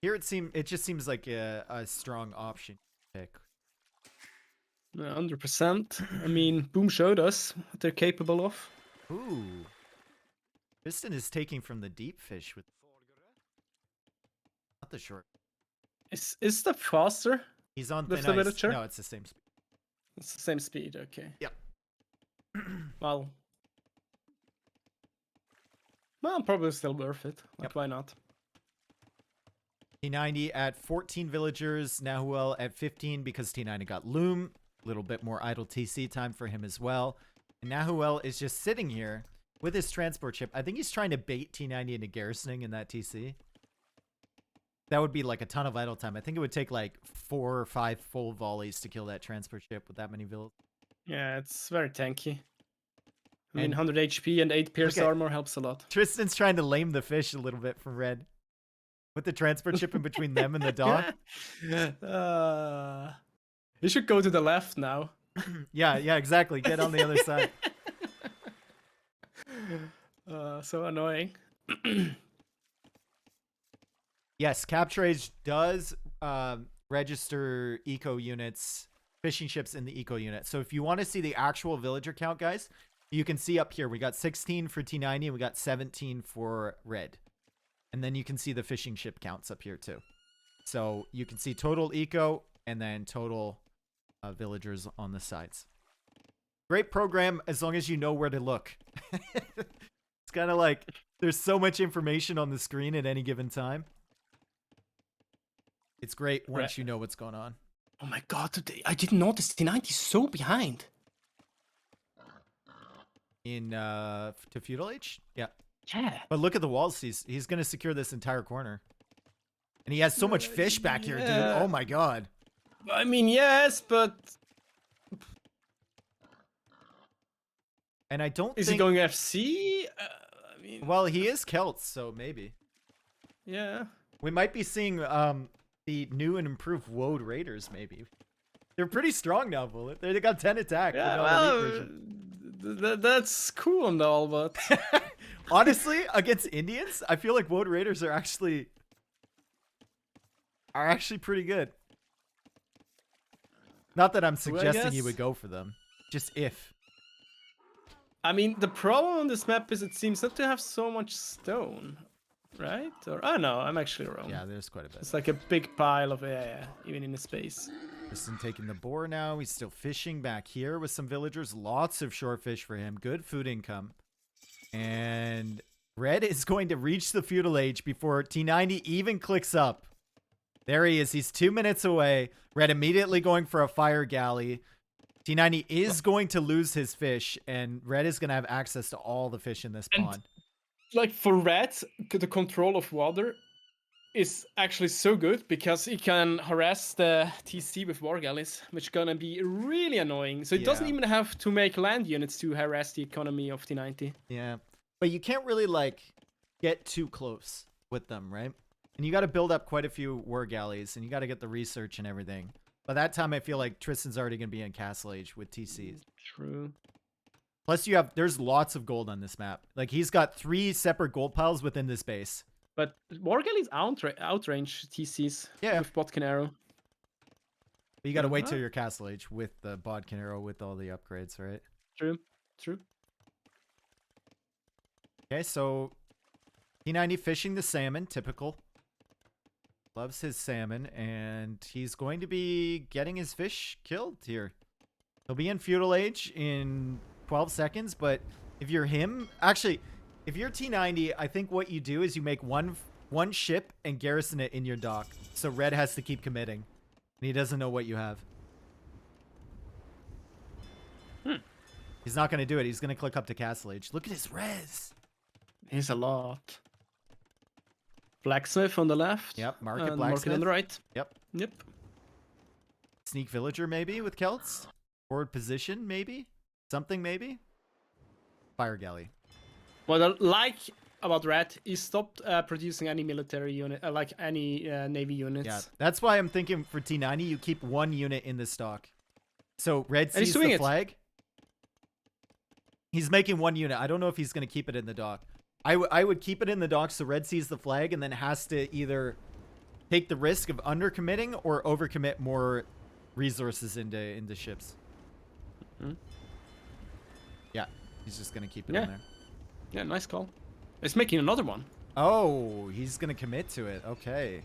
here it just seems like a strong option to pick. 100%. I mean, Boom showed us what they're capable of. Ooh. Piston is taking from the deep fish with not the short. Is the faster? He's on With thin the ice. villager? No, it's the same speed. It's the same speed, okay. Yep. Well, probably still worth it. Like, Yep. why not? T90 at 14 villagers, Nahuel at 15 because T90 got loom. A little bit more idle TC time for him as well. And Nahuel is just sitting here with his transport ship. I think he's trying to bait T90 into garrisoning in that TC. That would be like a ton of idle time. I think it would take like 4 or 5 full volleys to kill that transport ship with that many villas. Yeah, it's very tanky. I mean, And 100 HP and 8 pierce look at- armor helps a lot. Tristan's trying to lame the fish a little bit from red. With the transport ship in between them and the dock. You should go to the left now. Yeah, exactly. Get on the other side. So annoying. Yes, Capture Age does register eco units, fishing ships in the eco unit. So if you want to see the actual villager count, guys, you can see up here. We got 16 for T90 and we got 17 for red. And then you can see the fishing ship counts up here too. So you can see total eco and then total villagers on the sides. Great program as long as you know where to look. It's kind of like there's so much information on the screen at any given time. It's great once you know what's going on. Oh my god, I didn't notice T90 is so behind. In to feudal age? Yeah. Yeah. But look at the walls. He's gonna secure this entire corner. And he has so much fish back here, dude. Oh my god. I mean, yes, but And I don't is think he going FC? I mean, well, he is Celts, so maybe. yeah. We might be seeing the new and improved Woad Raiders, maybe. They're pretty strong now, Bullet. They got 10 attack. Yeah, with all the elite version. that's cool and all, but Honestly, against Indians, I feel like Woad Raiders are actually pretty good. Not that I'm suggesting you guess. would go for them. Just if. I mean, the problem on this map is it seems not to have so much stone, right? Or oh no, I'm actually wrong. Yeah, there's quite a bit. It's like a big pile of even in the space. Tristan taking the boar now. He's still fishing back here with some villagers. Lots of shore fish for him. Good food income. And red is going to reach the feudal age before T90 even clicks up. There he is. He's 2 minutes away. Red immediately going for a fire galley. T90 is going to lose his fish, and red is going to have access to all the fish in this pond. Like for red, the control of water is actually so good because he can harass the TC with war galleys, which is gonna be really annoying. So it doesn't even have to make land units to harass the economy of T90. Yeah, but you can't really like get too close with them, right? And you got to build up quite a few war galleys, and you got to get the research and everything. By that time, I feel like Tristan's already gonna be in Castle Age with TCs. True. Plus, there's lots of gold on this map. Like he's got 3 separate gold piles within this base. But war galleys outrange TCs with Botkin Arrow. But you got to wait till your Castle Age with the Bodkin Arrow with all the upgrades, right? True. Okay, so T90 fishing the salmon, typical. Loves his salmon, and he's going to be getting his fish killed here. He'll be in feudal age in 12 seconds, but if you're him, actually, if you're T90, I think what you do is you make one ship and garrison it in your dock. So red has to keep committing, and he doesn't know what you have. He's not going to do it. He's going to click up to castle age. Look at his res. He's a lot. Blacksmith on the left. Yep, market and blacksmith. Market on the right. Yep. Yep. Sneak villager maybe with Celts. Forward position maybe. Something maybe. Fire galley. What I like about Red, he stopped producing any military unit, like any navy units. Yeah, that's why I'm thinking for T90, you keep one unit in the stock. So red sees the flag. He's making one unit. I don't know if he's going to keep it in the dock. I would keep it in the dock so red sees the flag and then has to either take the risk of undercommitting or overcommit more resources into ships. Mm-hmm. Yeah, he's just going to keep it in there. Yeah, nice call. It's making another one. Oh, he's going to commit to it. Okay.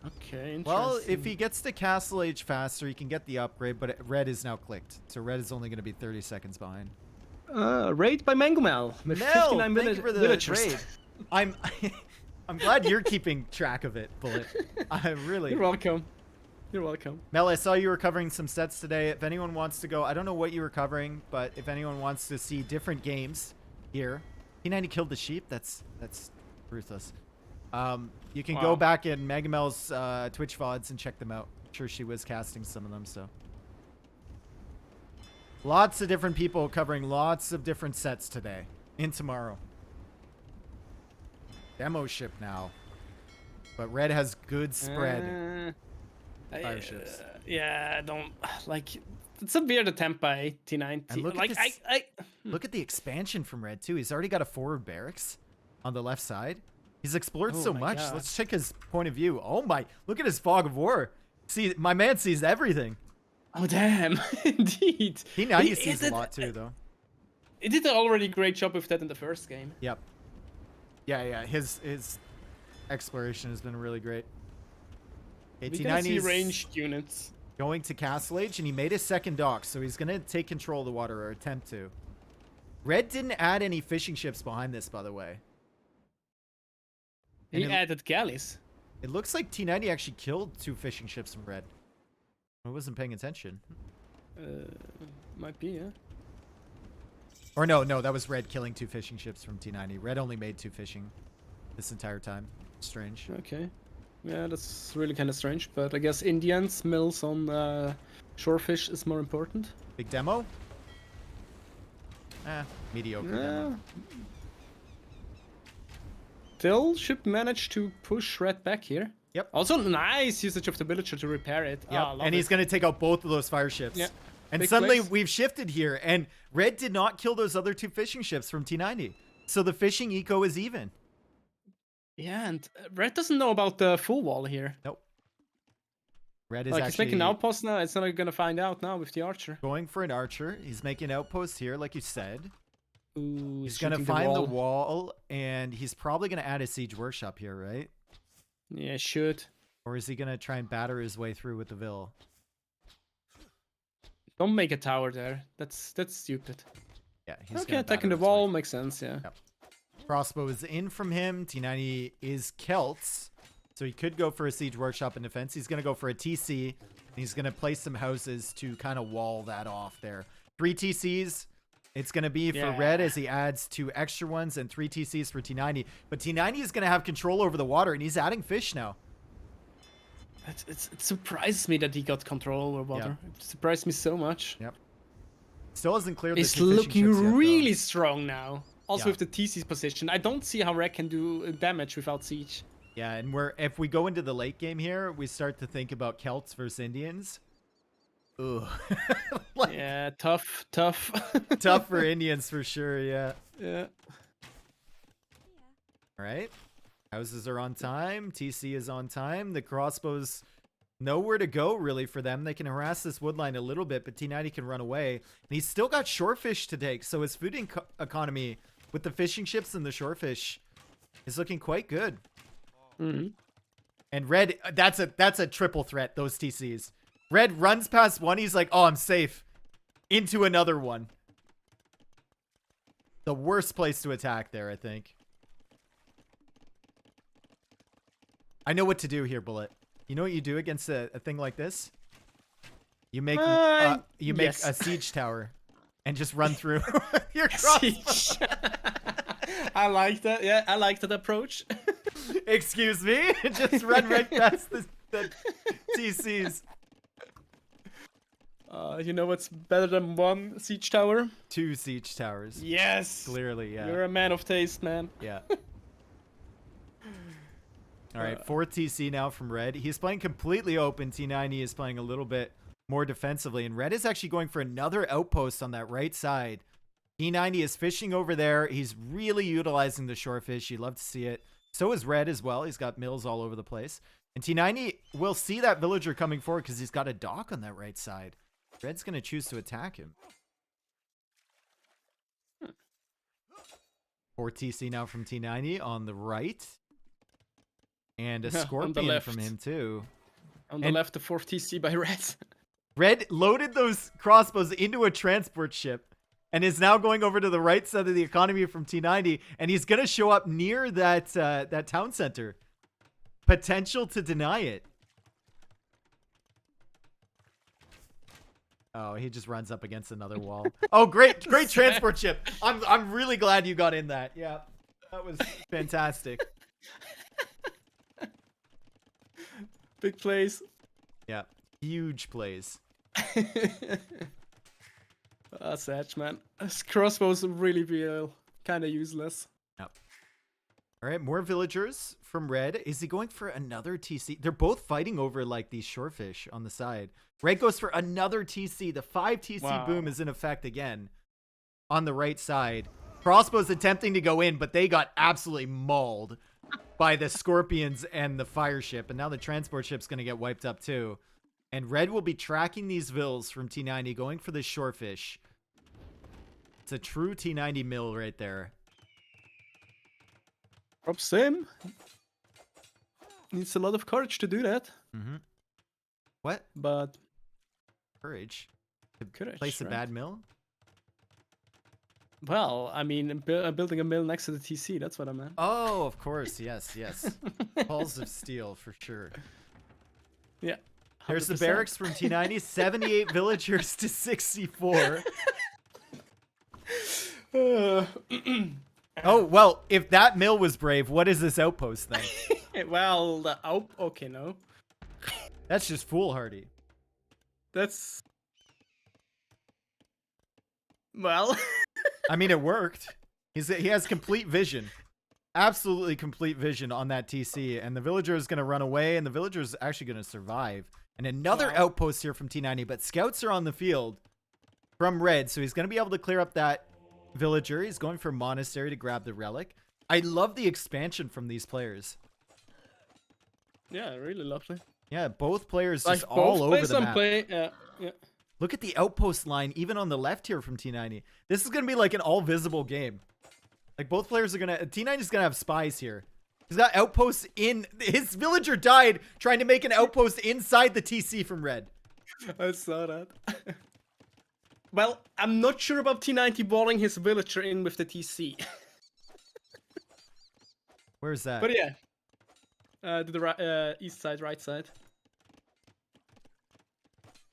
Okay, interesting. Well, if he gets to castle age faster, he can get the upgrade, but red is now clicked. So red is only going to be 30 seconds behind. Raid by Mangomel with 59 thank you for the villagers. raid. I'm glad you're keeping track of it, Bullet. I really. You're welcome. You're welcome. Mel, I saw you were covering some sets today. If anyone wants to go, I don't know what you were covering, but if anyone wants to see different games here, T90 killed the sheep. That's ruthless. You can go back in Megamel's Twitch VODs and check them out. I'm sure she was casting some of them, so. Lots of different people covering lots of different sets today and tomorrow. Demo ship now. But red has good spread. Fire ships. Yeah, I don't like. It's a weird attempt by T90. And look, like, look at the expansion from red too. He's already got a forward barracks on the left side. He's explored so much. God. Let's check his point of view. Oh my! Look at his fog of war. See, my man sees everything. Oh damn! Indeed. T90 sees a lot too, though. He did an already great job with that in the first game. Yep. Yeah. His exploration has been really great. We can see ranged units. Going to castle age, and he made his second dock, so he's gonna take control of the water, or attempt to. Red didn't add any fishing ships behind this, by the way. He added galleys. It looks like T90 actually killed 2 fishing ships from red. I wasn't paying attention. Might be, yeah. Or no, that was red killing 2 fishing ships from T90. Red only made 2 fishing this entire time. Strange. Okay. Yeah, that's really kind of strange, but I guess Indians mills on shorefish is more important. Big demo? Mediocre demo. Still should manage to push red back here. Yep. Also nice usage of the villager to repair it. Yep. And he's going to take out both of those fire ships. Yeah. And Big suddenly place. we've shifted here, and red did not kill those other 2 fishing ships from T90. So the fishing eco is even. Yeah, and red doesn't know about the full wall here. Nope. Red is like actually he's making an outpost now. It's not going to find out now with the archer. going for an archer. He's making an outpost here, like you said. Ooh, He's going to find the wall, and he's probably going to add a siege workshop here, right? Yeah, should. Or is he going to try and batter his way through with the Vil? Don't make a tower there. That's stupid. Yeah, he's okay, attacking the wall makes sense, yeah. Yep. Crossbow is in from him. T90 is Celts, so he could go for a siege workshop in defense. He's going to go for a TC, and he's going to place some houses to kind of wall that off there. 3 TCs. It's going to be for red as he adds 2 extra ones and 3 TCs for T90. But T90 is going to have control over the water, and he's adding fish now. It surprises me that he got control over water. Yep. It surprised me so much. Yep. Still hasn't cleared the It's looking really strong now. Also with the TC's position. I don't see how red can do damage without siege. Yeah, and if we go into the late game here, we start to think about Celts versus Indians. Ugh. Like, yeah, tough. Tough for Indians for sure, yeah. Yeah. All right. Houses are on time. TC is on time. The crossbows, nowhere to go really for them. They can harass this woodline a little bit, but T90 can run away. And he's still got shorefish to take, so his food economy with the fishing ships and the shorefish is looking quite good. Mm-hmm. And Red, that's a triple threat, those TCs. Red runs past one, he's like, oh, I'm safe. Into another one. The worst place to attack there, I think. I know what to do here, Bullet. You know what you do against a thing like this? You make Yes. a siege tower and just run through your crossbow. Siege. I like that. Yeah, I like that approach. Excuse me? Just run right past the TCs. You know what's better than one siege tower? 2 siege towers. Yes. Clearly, yeah. You're a man of taste, man. Yeah. All right, 4 TC now from Red. He's playing completely open. T90 is playing a little bit more defensively, and Red is actually going for another outpost on that right side. T90 is fishing over there. He's really utilizing the shore fish. You'd love to see it. So is Red as well. He's got mills all over the place. And T90 will see that villager coming forward because he's got a dock on that right side. Red's going to choose to attack him. 4 TC now from T90 on the right. And a scorpion from him too. On the left, the 4th TC by Red. Red loaded those crossbows into a transport ship and is now going over to the right side of the economy from T90, and he's going to show up near that that town center. Potential to deny it. Oh, he just runs up against another wall. Oh, great transport ship. I'm really glad you got in that. Yeah, that was fantastic. Big plays. Yeah, huge plays. Sad, man. This crossbows really be kind of useless. Yep. All right, more villagers from Red. Is he going for another TC? They're both fighting over like these shorefish on the side. Red goes for another TC. The 5 TC boom is in effect again on the right side. Crossbows attempting to go in, but they got absolutely mauled by the scorpions and the fire ship. And now the transport ship's going to get wiped up too. And Red will be tracking these vills from T90, going for the shorefish. It's a true T90 mill right there. Props him. Needs a lot of courage to do that. Mm-hmm. What? But courage? To courage, place a right? bad mill? Well, I mean, building a mill next to the TC, that's what I meant. Oh, of course. Yes, yes. Balls of steel, for sure. Yeah. 100%. There's the barracks from T90. 78 villagers to 64. Oh, well, if that mill was brave, what is this outpost then? Well, okay, no. That's just foolhardy. That's... Well... I mean, it worked. He has complete vision. Absolutely complete vision on that TC. And the villager is going to run away, and the villager is actually going to survive. And another outpost here from T90, but scouts are on the field from Red, so he's going to be able to clear up that villager. He's going for Monastery to grab the relic. I love the expansion from these players. Yeah, really lovely. Yeah, both players Like just all over the map. Yeah. Look at the outpost line, even on the left here from T90. This is going to be like an all-visible game. Like, both players are going to... T90 is going to have spies here. He's got outposts in... His villager died trying to make an outpost inside the TC from Red. I saw that. Well, I'm not sure about T90 balling his villager in with the TC. Where's that? But yeah. To the east side, right side.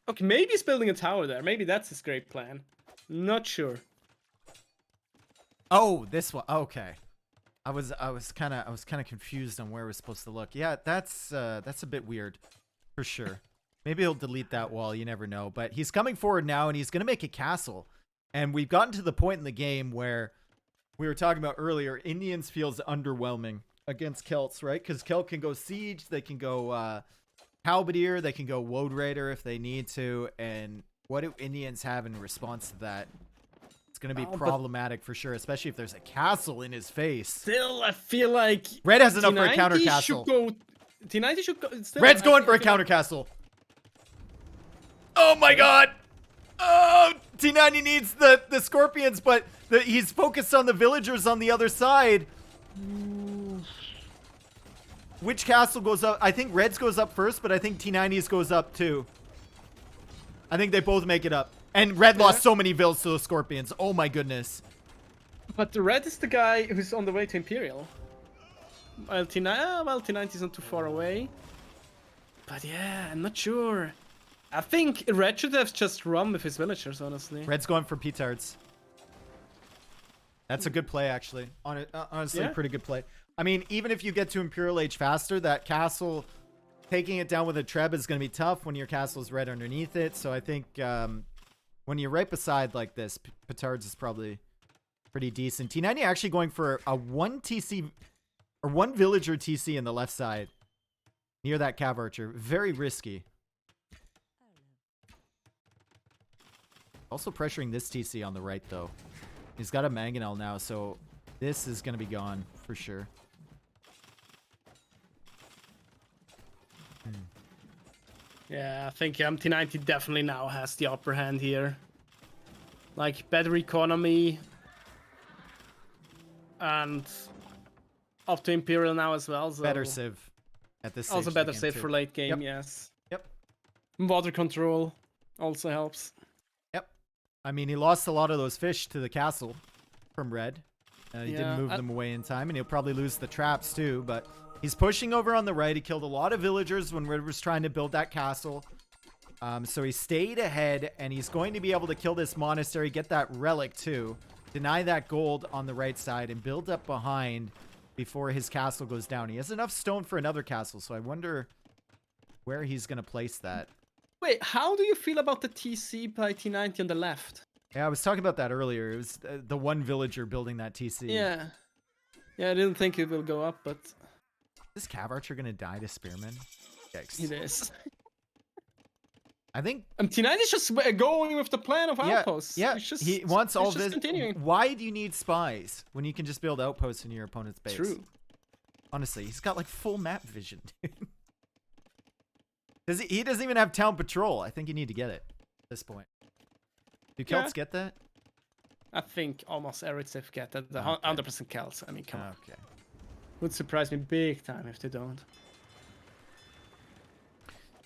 Okay, maybe he's building a tower there. Maybe that's his great plan. Not sure. Oh, this one. Okay. I was kind of confused on where we're supposed to look. Yeah, that's a bit weird, for sure. Maybe he'll delete that wall. You never know. But he's coming forward now, and he's gonna make a castle. And we've gotten to the point in the game where we were talking about earlier. Indians feels underwhelming against Celts, right? Because Celt can go siege, they can go halberdier, they can go woad raider if they need to. And what do Indians have in response to that? It's going to be problematic for sure, especially if there's a castle in his face. Still, I feel like Red has enough for a counter castle. T90 should go. Still, Red's going for a counter castle. Oh my god! Oh, T90 needs the scorpions, but he's focused on the villagers on the other side. Which castle goes up? I think Red's goes up first, but I think T90's goes up too. I think they both make it up. And Red lost so many vills to the Scorpions. Oh my goodness. But the Red is the guy who's on the way to Imperial. Well, T90's not too far away. But yeah, I'm not sure. I think Red should have just run with his villagers, honestly. Red's going for petards. That's a good play, actually. Honestly, pretty good play. I mean, even if you get to Imperial Age faster, that castle, taking it down with a Treb is going to be tough when your castle is right underneath it. So I think when you're right beside like this, petards is probably pretty decent. T90 actually going for a 1 TC or 1 villager TC in the left side near that cav archer. Very risky. Also pressuring this TC on the right, though. He's got a mangonel now, so this is going to be gone for sure. Yeah, I think T90 definitely now has the upper hand here. Like, better economy. And up to Imperial now as well. So better civ at this stage. Also better civ for late game, yes. Yep. Water control also helps. I mean, he lost a lot of those fish to the castle from Red. He didn't move them away in time, and he'll probably lose the traps too, but he's pushing over on the right. He killed a lot of villagers when Red was trying to build that castle. So he stayed ahead, and he's going to be able to kill this monastery, get that relic too, deny that gold on the right side, and build up behind before his castle goes down. He has enough stone for another castle, so I wonder where he's going to place that. Wait, how do you feel about the TC by T90 on the left? Yeah, I was talking about that earlier. It was the 1 villager building that TC. Yeah. Yeah, I didn't think it will go up, but... Is this cav archer going to die to spearmen? Yikes. It is. I think... T90 is just going with the plan of outposts. Yeah, he wants all this. Continuing. Why do you need spies when you can just build outposts in your opponent's base? True. Honestly, he's got like full map vision, dude. He doesn't even have town patrol. I think you need to get it at this point. Do Celts get that? I think almost every civ get that. The 100% Celts. I mean, come on. Okay. Would surprise me big time if they don't.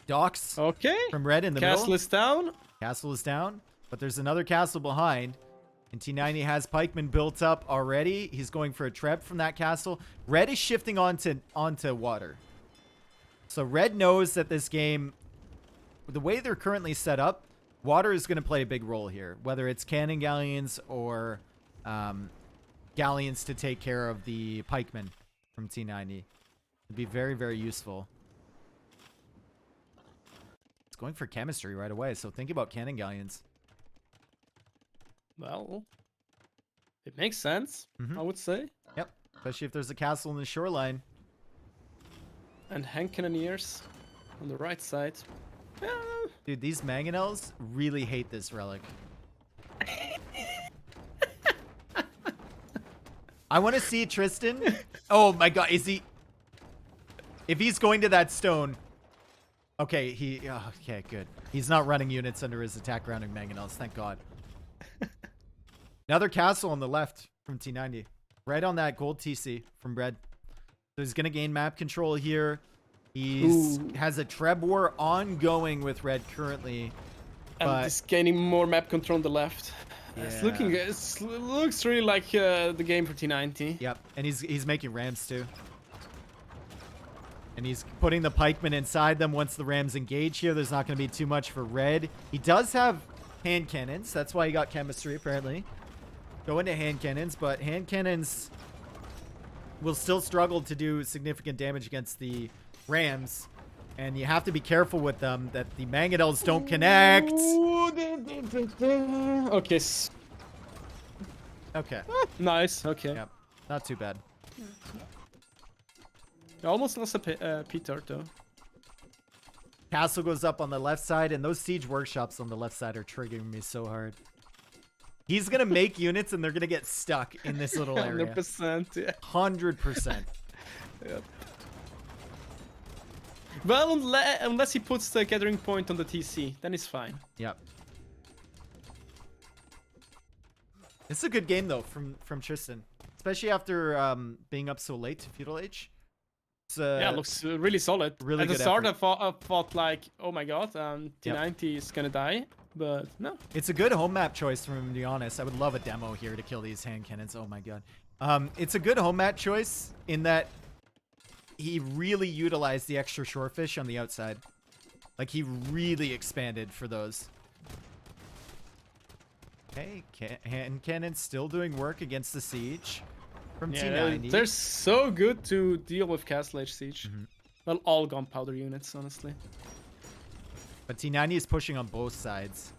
Docks. Okay. From Red in the middle. Castle is down. Castle is down, but there's another castle behind. And T90 has pikemen built up already. He's going for a treb from that castle. Red is shifting onto water. So Red knows that this game, the way they're currently set up, water is going to play a big role here. Whether it's cannon galleons or galleons to take care of the pikemen from T90. It'd be very, very useful. It's going for chemistry right away, so think about cannon galleons. Well, it makes sense, I would say. Yep, especially if there's a castle in the shoreline. And hand cannoneers on the right side. Dude, these mangonels really hate this relic. I want to see Tristan. Oh my god, is he... If he's going to that stone... Okay, okay, good. He's not running units under his attack grounding mangonels, thank god. Another castle on the left from T90. Right on that gold TC from Red. So he's going to gain map control here. He has a Treb war ongoing with Red currently. And he's gaining more map control on the left. Yeah. It looks really like the game for T90. Yep, and he's making rams too. And he's putting the pikemen inside them once the rams engage here. There's not going to be too much for Red. He does have hand cannons. That's why he got chemistry, apparently. Go into hand cannons, but hand cannons will still struggle to do significant damage against the rams. And you have to be careful with them that the mangonels don't connect. Okay. Okay. Nice. Okay. Yep. Not too bad. I almost lost a petard though. Castle goes up on the left side, and those siege workshops on the left side are triggering me so hard. He's going to make units, and they're going to get stuck in this little area. 100%, yeah. 100%. Yep. Well, unless he puts the gathering point on the TC, then it's fine. Yep. It's a good game, though, from Tristan. Especially after being up so late to Feudal Age. Yeah, it looks really solid. really At the good start, effort. I thought like, oh my god, T90 is gonna die, but no. It's a good home map choice from him, to be honest. I would love a demo here to kill these hand cannons. Oh my god. It's a good home map choice in that he really utilized the extra shorefish on the outside. Like, he really expanded for those. Okay, hand cannons still doing work against the siege from T90. They're so good to deal with Castle Age Siege. Well, all gunpowder units, honestly. But T90 is pushing on both sides.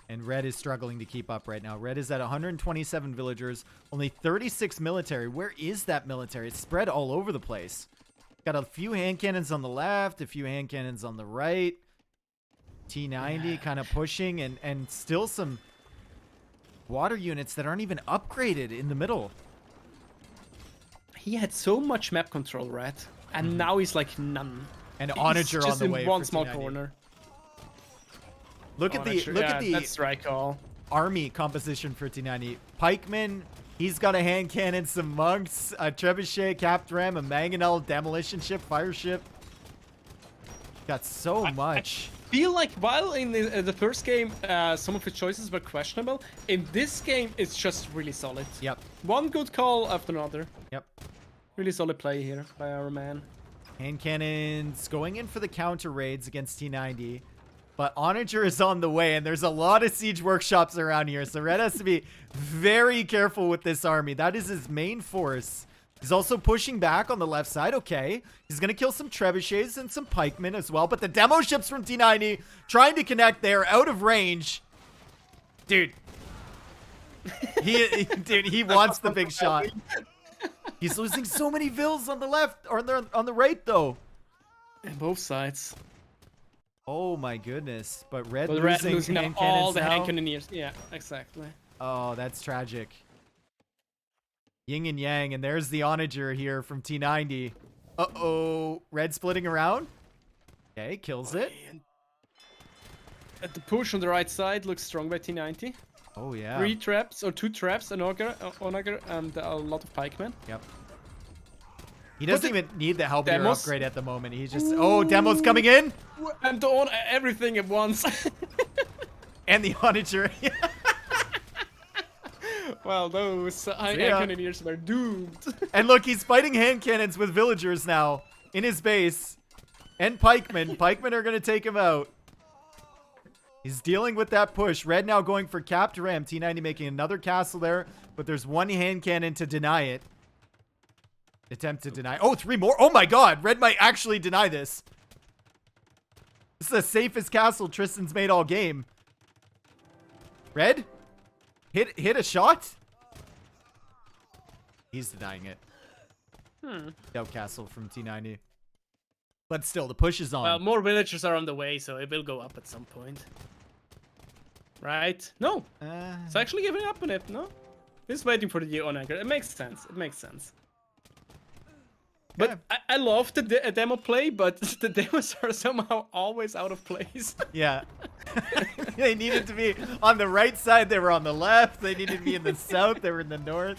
And Red is struggling to keep up right now. Red is at 127 villagers, only 36 military. Where is that military? It's spread all over the place. Got a few hand cannons on the left, a few hand cannons on the right. T90 kind of pushing, and still some water units that aren't even upgraded in the middle. He had so much map control, Red, and now he's like none. And Onager on the way. Just in one for small T90. corner. Look at the That's right call. army composition for T90. Pikeman, he's got a hand cannon, some monks, a trebuchet, capped ram, a mangonel, demolition ship, fire ship. Got so much. I feel like while in the first game, some of his choices were questionable, in this game, it's just really solid. Yep. One good call after another. Yep. Really solid play here by our man. Hand cannons going in for the counter raids against T90. But Onager is on the way, and there's a lot of siege workshops around here, so Red has to be very careful with this army. That is his main force. He's also pushing back on the left side. Okay. He's going to kill some trebuchets and some pikemen as well. But the demo ships from T90 trying to connect there, out of range. Dude. He wants the big shot. He's losing so many vills on the left, or on the right, though. On both sides. Oh my goodness. But Red Red losing hand all cannons the now. hand cannoneers. Yeah, exactly. Oh, that's tragic. Yin and yang, and there's the Onager here from T90. Uh-oh. Red splitting around. Okay, kills it. At the push on the right side looks strong by T90. Oh, yeah. 3 traps, or 2 traps, an Onager, and a lot of pikemen. Yep. He doesn't even need the Halberd Demos? upgrade at the moment. He's just... Oh, Demo's coming in! And everything at once. And the Onager. Well, those hand cannoneers were doomed. And look, he's fighting hand cannons with villagers now in his base. And pikemen. Pikemen are going to take him out. He's dealing with that push. Red now going for capped ram. T90 making another castle there, but there's one hand cannon to deny it. Attempt to deny. Oh, 3 more. Oh my god. Red might actually deny this. This is the safest castle Tristan's made all game. Red? Hit a shot? He's denying it. Scout castle from T90. But still, the push is on. Well, more villagers are on the way, so it will go up at some point. Right? No. It's actually giving up on it, no? He's waiting for the Onager. It makes sense. It makes sense. But I love the demo play, but the demos are somehow always out of place. Yeah. They needed to be on the right side. They were on the left. They needed to be in the south. They were in the north.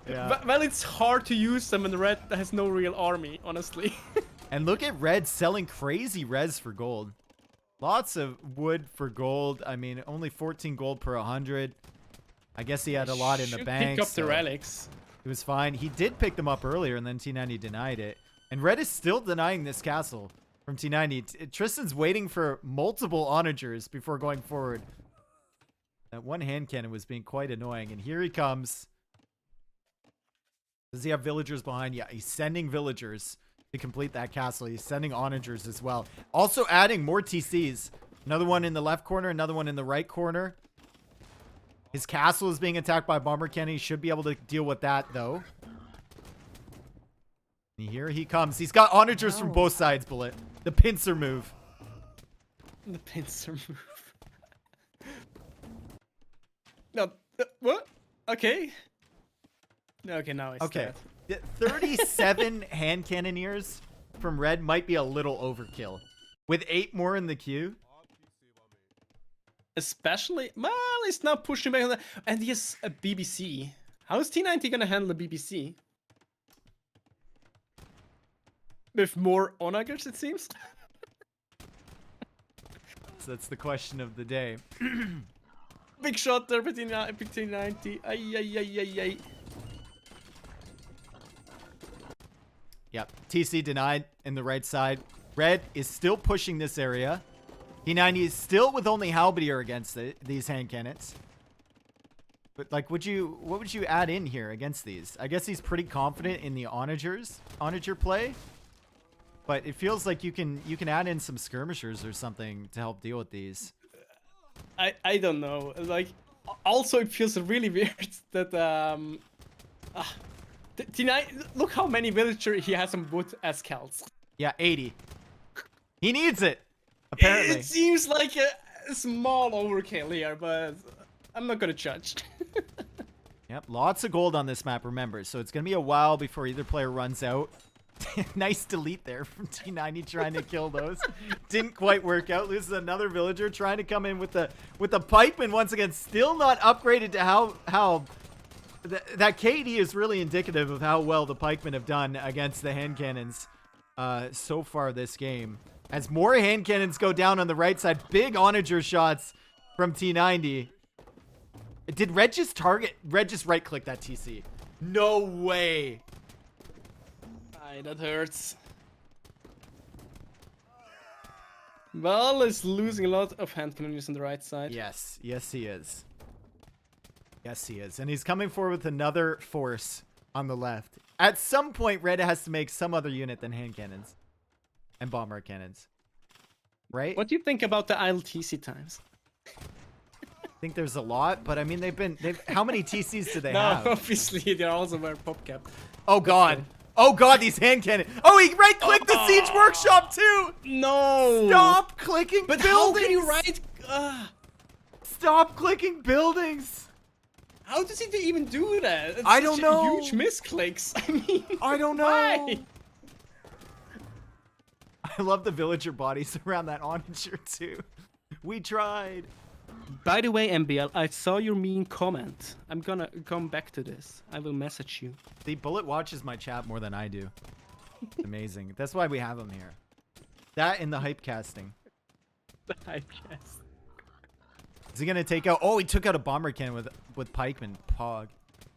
Yeah. Well, it's hard to use them, and Red has no real army, honestly. And look at Red selling crazy res for gold. Lots of wood for gold. I mean, only 14 gold per 100. I guess he had a lot in the bank. Pick up the relics. It was fine. He did pick them up earlier, and then T90 denied it. And Red is still denying this castle from T90. Tristan's waiting for multiple onagers before going forward. That one hand cannon was being quite annoying. And here he comes. Does he have villagers behind? Yeah, he's sending villagers to complete that castle. He's sending onagers as well. Also adding more TCs. Another one in the left corner, another one in the right corner. His castle is being attacked by bomber cannon. He should be able to deal with that, though. And here he comes. He's got onagers from both sides, Bullet. The pincer move. The pincer move. No, what? Okay. Okay, now it's okay. 37 hand cannoneers from Red might be a little overkill. With 8 more in the queue. Especially, well, he's now pushing back on that. And he has a BBC. How is T90 gonna handle the BBC? with more onagers, it seems. So that's the question of the day. Big shot there between 90. Ay, ay, ay, ay, ay. Yep, TC denied in the right side. Red is still pushing this area. T90 is still with only halberdier against these hand cannons. But like, what would you add in here against these? I guess he's pretty confident in the onager play. But it feels like you can add in some skirmishers or something to help deal with these. I don't know. Like, also it feels really weird that T9. Look how many villager he has on wood as Celts. Yeah, 80. He needs it. Apparently. It seems like a small overkill here, but I'm not gonna judge. Yep, lots of gold on this map, remember. So it's gonna be a while before either player runs out. Nice delete there from T90 trying to kill those. Didn't quite work out. Loses another villager trying to come in with the pikeman once again. Still not upgraded to how that KD is really indicative of how well the pikemen have done against the hand cannons so far this game. As more hand cannons go down on the right side, big onager shots from T90. Did Red just right click that TC? No way. That hurts. Val is losing a lot of hand cannons on the right side. Yes, yes he is. Yes he is. And he's coming forward with another force on the left. At some point, Red has to make some other unit than hand cannons and bomber cannons. Right? What do you think about the ILTC times? I think there's a lot, but I mean how many TCs do they no, have? obviously they're also very pop cap. Oh god. Oh god, these hand cannons. Oh, he right clicked the siege workshop too. No. Stop clicking but buildings. How can you right? Stop clicking buildings. How does he even do that? It's I don't know. Huge misclicks. I mean, I don't know. Why? I love the villager bodies around that onager too. We tried. By the way, MBL, I saw your mean comment. I'm gonna come back to this. I will message you. The Bullet watches my chat more than I do. It's amazing. That's why we have him here. That and the hype casting. The hype cast. Is he gonna take out? Oh, he took out a bomber cannon with pikeman. Pog.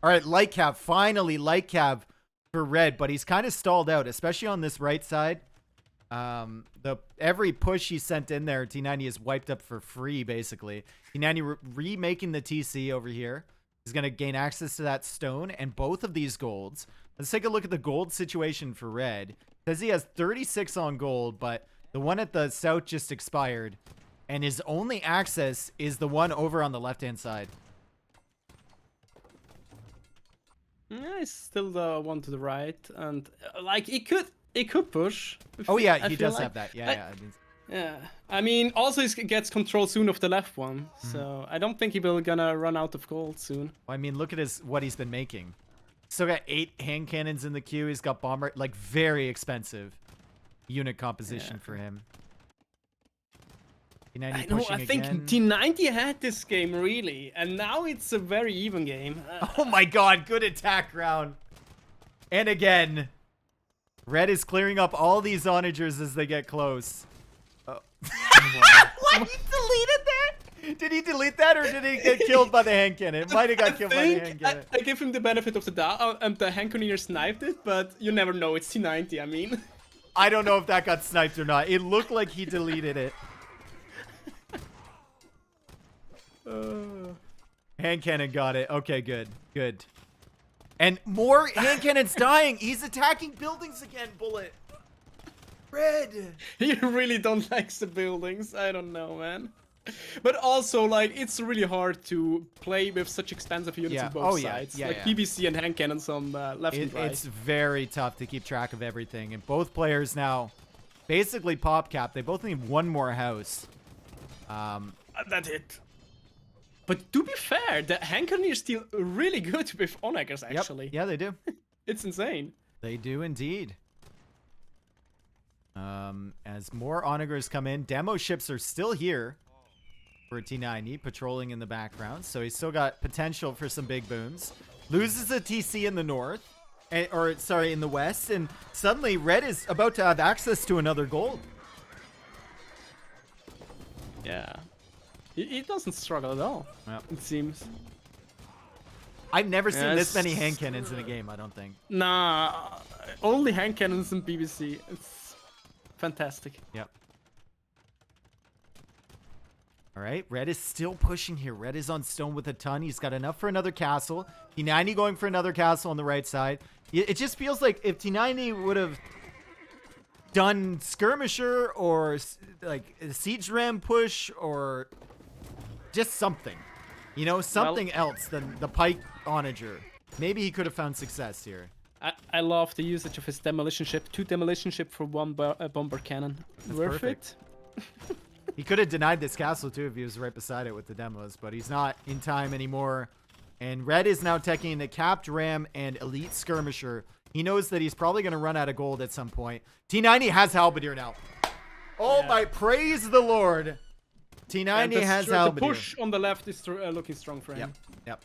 All right, light cab. Finally, light cab for Red, but he's kind of stalled out, especially on this right side. Every push he sent in there, T90 is wiped up for free, basically. T90 remaking the TC over here. He's going to gain access to that stone and both of these golds. Let's take a look at the gold situation for Red. It says he has 36 on gold, but the one at the south just expired. And his only access is the one over on the left-hand side. Yeah, it's still the one to the right. And, like, it could push. Oh, yeah, he does have that. Yeah. Yeah, I mean, also he gets control soon of the left one, so I don't think he will gonna run out of gold soon. Well, I mean, look at what he's been making. Still got 8 hand cannons in the queue. He's got bomber, like very expensive unit composition for him. T90 I know. I think T90 had this game really, and now it's a very even game. Oh my God! Good attack round. And again, Red is clearing up all these onagers as they get close. Oh. What? He deleted that? Did he delete that or did he get killed by the hand cannon? It might have got killed by the hand cannon. I give him the benefit of the doubt, and the hand cannoneer sniped it, but you never know. It's T90, I mean. I don't know if that got sniped or not. It looked like he deleted it. Hand cannon got it. Okay, good. Good. And more hand cannons dying. He's attacking buildings again, Bullet. Red. You really don't like the buildings. I don't know, man. But also, like, it's really hard to play with such expensive units on both sides. Like PBC and hand cannons on left and right. It's very tough to keep track of everything. And both players now basically pop cap. They both need one more house. That's it. But to be fair, the hand cannoneer is still really good with onagers, actually. Yep. Yeah, they do. It's insane. They do indeed. As more onagers come in, demo ships are still here for T90, patrolling in the background. So he's still got potential for some big boons. Loses a TC in the north. or sorry, in the west, and suddenly red is about to have access to another gold. Yeah. He doesn't struggle at all, Yep. it seems. I've never seen this many Yes. hand cannons in a game, I don't think. Nah, only hand cannons in BBC. It's fantastic. Yep. All right, red is still pushing here. Red is on stone with a ton. He's got enough for another castle. T90 going for another castle on the right side. It just feels like if T90 would have done skirmisher or like a siege ram push or just something, you know, something else than the pike onager, maybe he could have found success here. I love the usage of his demolition ship. 2 demolition ship for 1 bomber cannon. That's Worth perfect. it. He could have denied this castle too if he was right beside it with the demos, but he's not in time anymore. And red is now taking the capped ram and elite skirmisher. He knows that he's probably going to run out of gold at some point. T90 has halberdier now. Oh my, praise the Lord. T90 has halberdier. The push on the left is looking strong for him. Yep.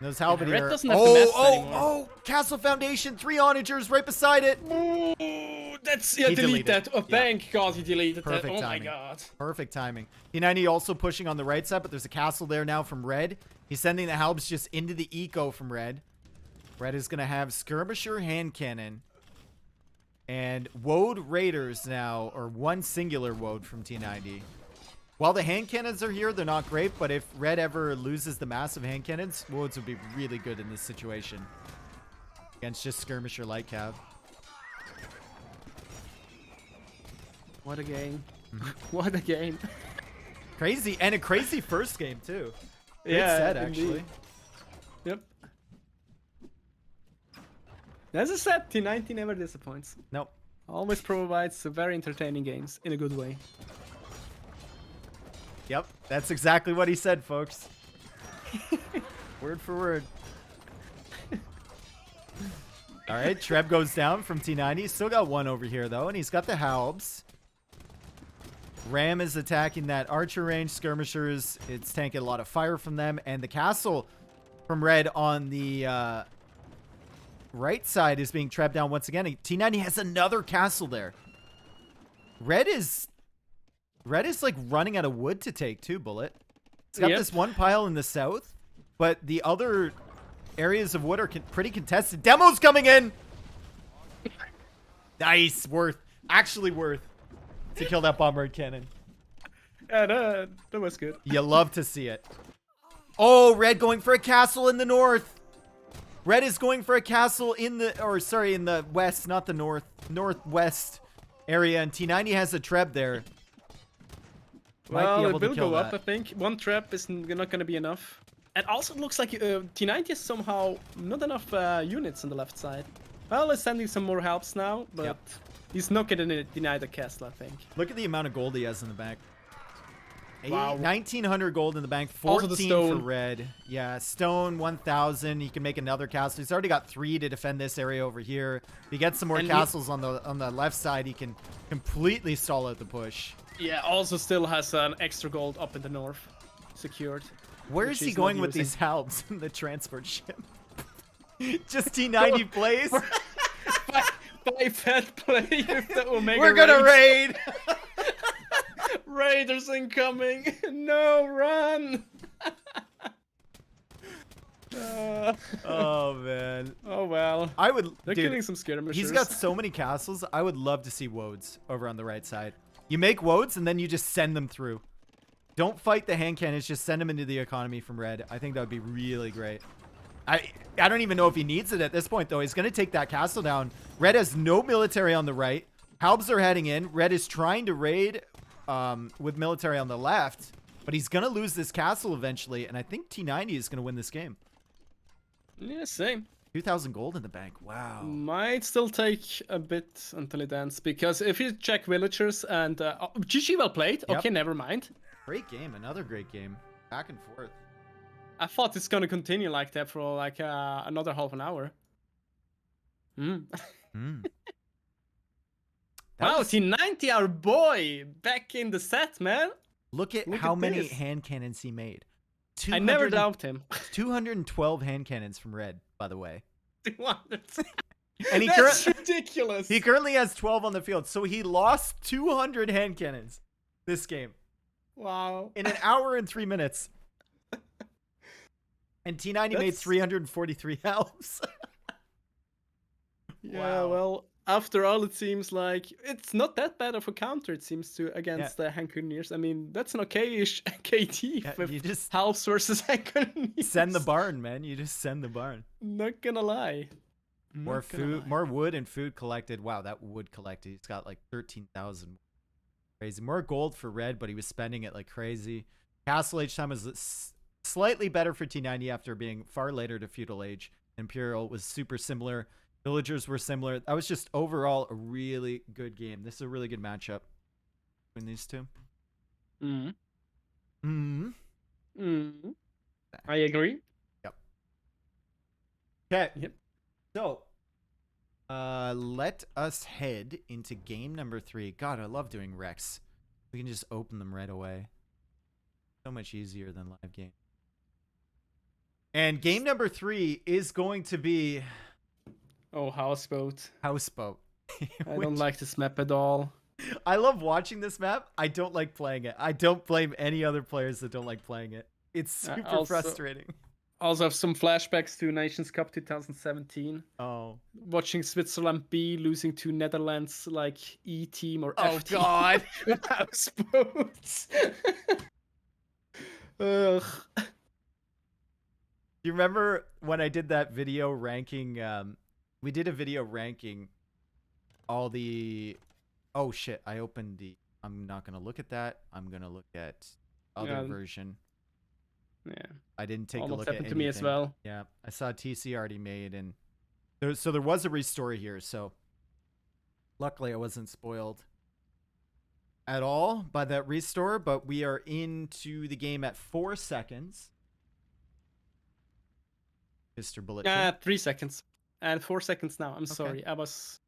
Those halberdier. Red doesn't have the mess anymore. Oh, castle foundation, 3 onagers right beside it. Ooh, that's He delete that. Oh, Yeah. thank God he deleted Perfect that. Oh timing. my God. Perfect timing. T90 also pushing on the right side, but there's a castle there now from red. He's sending the halbs just into the eco from red. Red is going to have skirmisher hand cannon and woad raiders now, or 1 singular woad from T90. While the hand cannons are here, they're not great, but if red ever loses the massive hand cannons, woads would be really good in this situation against just skirmisher light cav. What a game. What a game. Crazy, and a crazy first game too. Great Yeah, set, indeed. actually. Yep. As I said, T90 never disappoints. Nope. Always provides very entertaining games in a good way. Yep, that's exactly what he said, folks. Word for word. All right, Treb goes down from T90. Still got 1 over here, though, and he's got the halbs. Ram is attacking that archer range. Skirmishers, it's tanking a lot of fire from them. And the castle from red on the right side is being trapped down once again. T90 has another castle there. Red is like running out of wood to take too, Bullet. It's got this 1 pile in the south, but the other areas of wood are pretty contested. Demo's coming in. Nice. Actually worth to kill that bombard cannon. Yeah, that was good. You love to see it. Oh, red going for a castle in the north. Red is going for a castle in the west, not the northwest area, and T90 has a treb there. Well, it will go up, I think. 1 trap is not going to be enough. And also it looks like T90 has somehow not enough units on the left side. Well, he's sending some more helps now, but he's not going to deny the castle, I think. Look at the amount of gold he has in the bank. Wow. 1,900 gold in the bank, Also 14 the for stone. red. Yeah, stone, 1,000. He can make another castle. He's already got 3 to defend this area over here. If he gets some more castles on the left side, he can completely stall out the push. Yeah, also still has an extra gold up in the north secured. Where is he going with these halbs in the transport ship? Just T90 plays. 5 head play with the Omega. We're gonna raid. Raiders incoming. No, run. Oh man. Oh well. They're killing some skirmishers. He's got so many castles. I would love to see woads over on the right side. You make woads and then you just send them through. Don't fight the hand cannons. Just send them into the economy from red. I think that would be really great. I don't even know if he needs it at this point, though. He's going to take that castle down. Red has no military on the right. Halbs are heading in. Red is trying to raid with military on the left. But he's going to lose this castle eventually. And I think T90 is going to win this game. Yeah, same. 2,000 gold in the bank. Wow. Might still take a bit until it ends. Because if you check villagers and... GG well played. Yep. Okay, never mind. Great game. Another great game. Back and forth. I thought it's gonna continue like that for like another half an hour. Wow, T90, our boy, back in the set, man. Look at how many hand cannons he made. I never doubt him. 212 hand cannons from Red, by the way. 200. And That's ridiculous. He currently has 12 on the field, so he lost 200 hand cannons this game. Wow. In an hour and 3 minutes. And T90 made 343 helps. Yeah, well, after all, it seems like it's not that bad of a counter, it seems to, against the Hankuneers. I mean, that's an okay-ish KT with you just halves versus Hankuneers. Send the barn, man. You just send the barn. Not gonna lie. More food, more wood and food collected. Wow, that wood collected. He's got like 13,000. Crazy. More gold for Red, but he was spending it like crazy. Castle Age time was slightly better for T90 after being far later to feudal age. Imperial was super similar. Villagers were similar. That was just overall a really good game. This is a really good matchup between these two. I agree. Yep. Okay. Yep. So, let us head into game number 3. God, I love doing Rex. We can just open them right away. So much easier than live game. And game number 3 is going to be... Oh, Houseboat. Houseboat. I don't like this map at all. I love watching this map. I don't like playing it. I don't blame any other players that don't like playing it. It's super frustrating. Also have some flashbacks to Nations Cup 2017. Oh. Watching Switzerland B losing to Netherlands like E team or F team. Oh god. Houseboats. Ugh. You remember when I did that video ranking we did a video ranking all the... Oh, shit. I opened the... I'm not going to look at that. I'm going to look at other version. Yeah. I didn't take Almost a look at happened anything. to me as well. Yeah. I saw TC already made. And so there was a restore here. So luckily I wasn't spoiled at all by that restore. But we are into the game at 4 seconds. Mr. Bulletchen. 3 seconds. And 4 seconds now. I'm sorry. I was...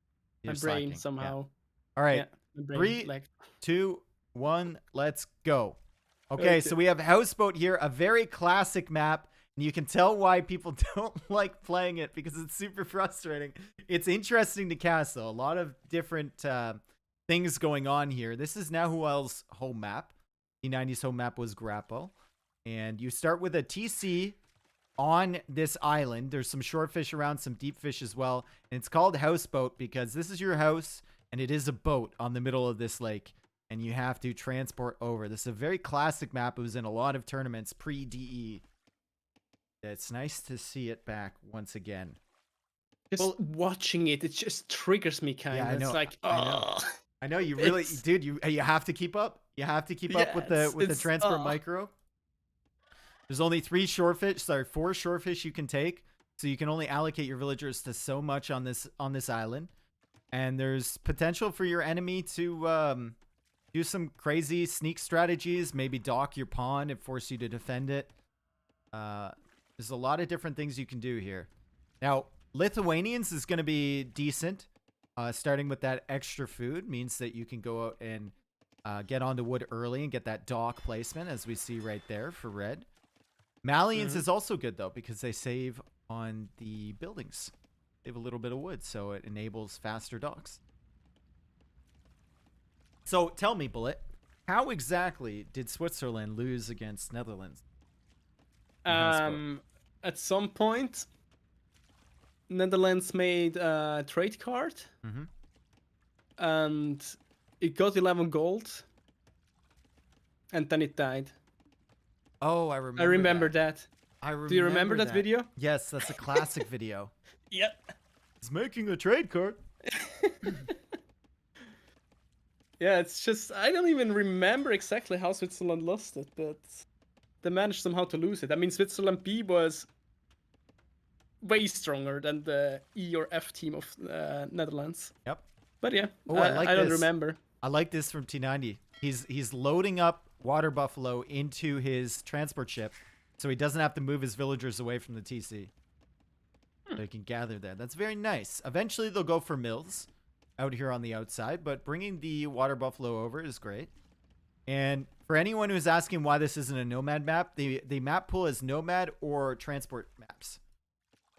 You're my brain slacking. somehow. Yeah. All right. Yeah, my brain 3, lagged. 2, 1, let's go. Okay, so we have Houseboat here, a very classic map, and you can tell why people don't like playing it because it's super frustrating. It's interesting to cast, though. A lot of different things going on here. This is Nahuel's home map. T90's home map was Grappo. And you start with a TC on this island. There's some short fish around, some deep fish as well. And it's called Houseboat because this is your house, and it is a boat on the middle of this lake. And you have to transport over. This is a very classic map. It was in a lot of tournaments pre-DE. It's nice to see it back once again. Just watching it, it just triggers me kind of. I know. It's like, I know you really, dude. You have to keep up. You have to keep up with the transport micro. There's only 4 shorefish you can take, so you can only allocate your villagers to so much on this island. And there's potential for your enemy to do some crazy sneak strategies, maybe dock your pawn and force you to defend it. There's a lot of different things you can do here. Now, Lithuanians is going to be decent. Starting with that extra food means that you can go out and get onto wood early and get that dock placement, as we see right there for Red. Malians is also good, though, because they save on the buildings. They have a little bit of wood, so it enables faster docks. So tell me, Bullet, how exactly did Switzerland lose against Netherlands? At some point, Netherlands made a trade card, and it got 11 gold, and then it died. Oh, I remember. I remember that. Do you remember that video? Yes, that's a classic video. Yep. He's making a trade card. Yeah, it's just, I don't even remember exactly how Switzerland lost it, but they managed somehow to lose it. I mean, Switzerland B was way stronger than the E or F team of Netherlands. Yep. But yeah, oh, I don't remember. I like this from T90. He's loading up Water Buffalo into his transport ship so he doesn't have to move his villagers away from the TC. So he can gather there. That's very nice. Eventually they'll go for mills out here on the outside, but bringing the Water Buffalo over is great. And For anyone who's asking why this isn't a nomad map, the map pool is nomad or transport maps.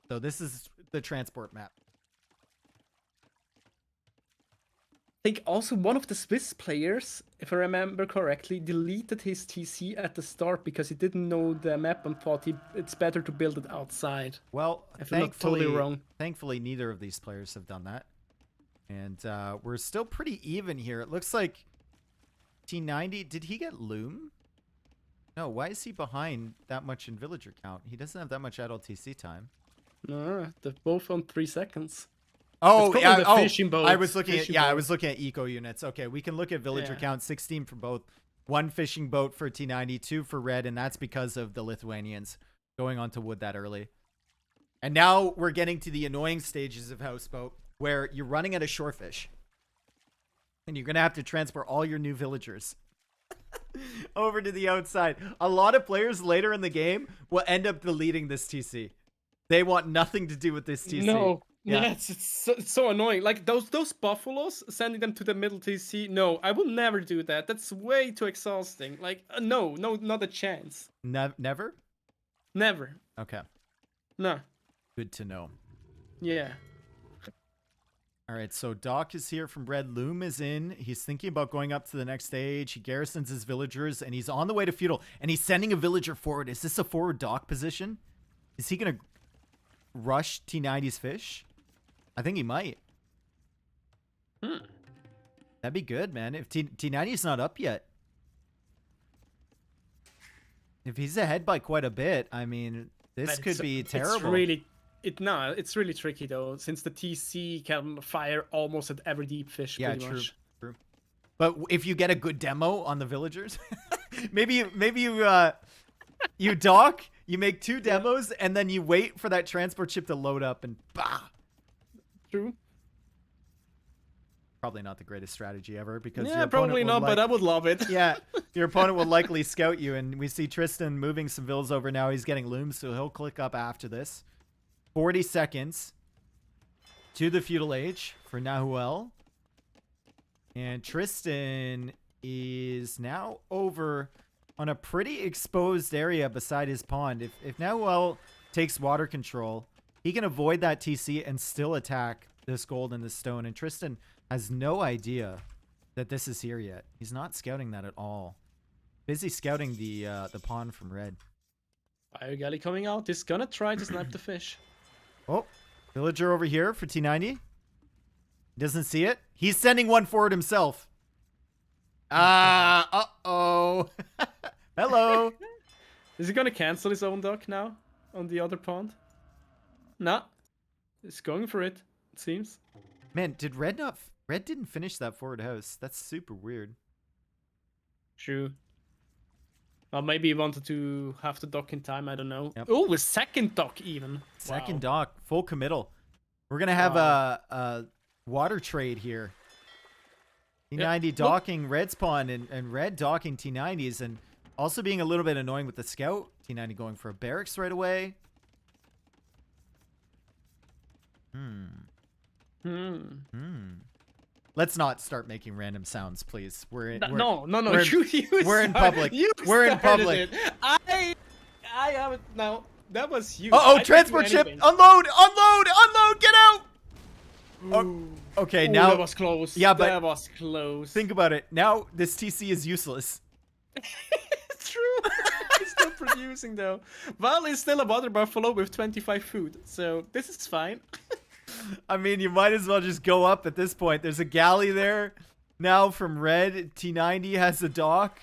So this is the transport map. I think also one of the Swiss players, if I remember correctly, deleted his TC at the start because he didn't know the map and thought it's better to build it outside. Well, if I'm not totally wrong. Thankfully, neither of these players have done that. And we're still pretty even here. It looks like T90, did he get loom? No, why is he behind that much in villager count? He doesn't have that much idle TC time. No, they're both on 3 seconds. Oh, yeah. The fishing boat. I was looking at, I was looking at eco units. Okay, we can look at villager Yeah. count, 16 for both. 1 fishing boat for T90, 2 for red, and that's because of the Lithuanians going onto wood that early. And now we're getting to the annoying stages of Houseboat where you're running out of shorefish. And you're going to have to transport all your new villagers over to the outside. A lot of players later in the game will end up deleting this TC. They want nothing to do with this TC. No. Yeah. Yes, it's so annoying. Like those buffaloes, sending them to the middle TC. No, I will never do that. That's way too exhausting. Like, no, not a chance. Never? Never. Okay. No. Good to know. Yeah. All right, so Doc is here from Red. Loom is in. He's thinking about going up to the next stage. He garrisons his villagers, and he's on the way to feudal. And he's sending a villager forward. Is this a forward Doc position? Is he going to rush T90's fish? I think he might. That'd be good, man. If T90's not up yet. If he's ahead by quite a bit, I mean, this could be terrible. It's really tricky though, since the TC can fire almost at every deep fish. Yeah, pretty much. True. But if you get a good demo on the villagers, maybe you dock, you make 2 demos, and then you wait for that transport ship to load up, and bah. True. Probably not the greatest strategy ever, because Yeah, probably not, but I would love it. Yeah, your opponent will likely scout you, and we see Tristan moving some vills over now. He's getting looms, so he'll click up after this. 40 seconds to the feudal age for Nahuel. And Tristan is now over on a pretty exposed area beside his pond. If Nahuel takes water control, he can avoid that TC and still attack this gold and this stone. And Tristan has no idea that this is here yet. He's not scouting that at all. Busy scouting the pond from red. Fire galley coming out. He's gonna try to snipe the fish. Oh, villager over here for T90. Doesn't see it. He's sending one forward himself. Uh-oh. Hello. Is he gonna cancel his own dock now on the other pond? Nah. He's going for it seems. Man, did Red not... Red didn't finish that forward house. That's super weird. True. Well, maybe he wanted to have the dock in time. I don't know. Yep. Oh, a second dock even. Second Wow. dock. Full committal. We're going to have a water trade here. T90 Yep. docking Red's pond and Red docking T90's and also being a little bit annoying with the scout. T90 going for a barracks right away. Let's not start making random sounds, please. No. We're We're in public. We're in public. I haven't. No, that was you. Oh, I didn't transport do ship! anything. Unload! Unload! Unload! Get out! Oh, okay, Ooh, now that was close. Yeah, but that was close. think about it. Now this TC is useless. It's true. He's still producing though. Val is still a water buffalo with 25 food, so this is fine. I mean, you might as well just go up at this point. There's a galley there now from Red. T90 has a dock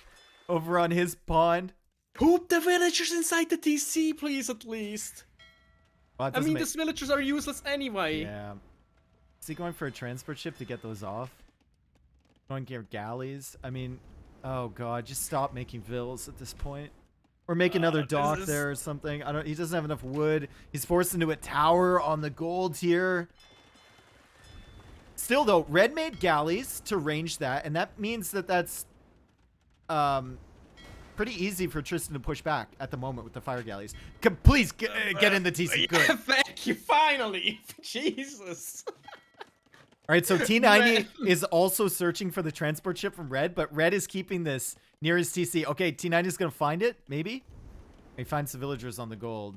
over on his pond. Poop the villagers inside the TC, please, at least. Well, it I doesn't mean, make- these villagers are useless anyway. Yeah. Is he going for a transport ship to get those off? Going to get galleys? I mean, oh god, just stop making vills at this point. Or make another dock there or something. I don't. He doesn't have enough wood. He's forced into a tower on the gold here. Still though, Red made galleys to range that, and that means that that's pretty easy for Tristan to push back at the moment with the fire galleys. Please get in the TC. Good. Thank you, finally. Jesus. All right, so T90 is also searching for the transport ship from Red, but Red is keeping this near his TC. Okay, T90 is going to find it, maybe? He finds the villagers on the gold.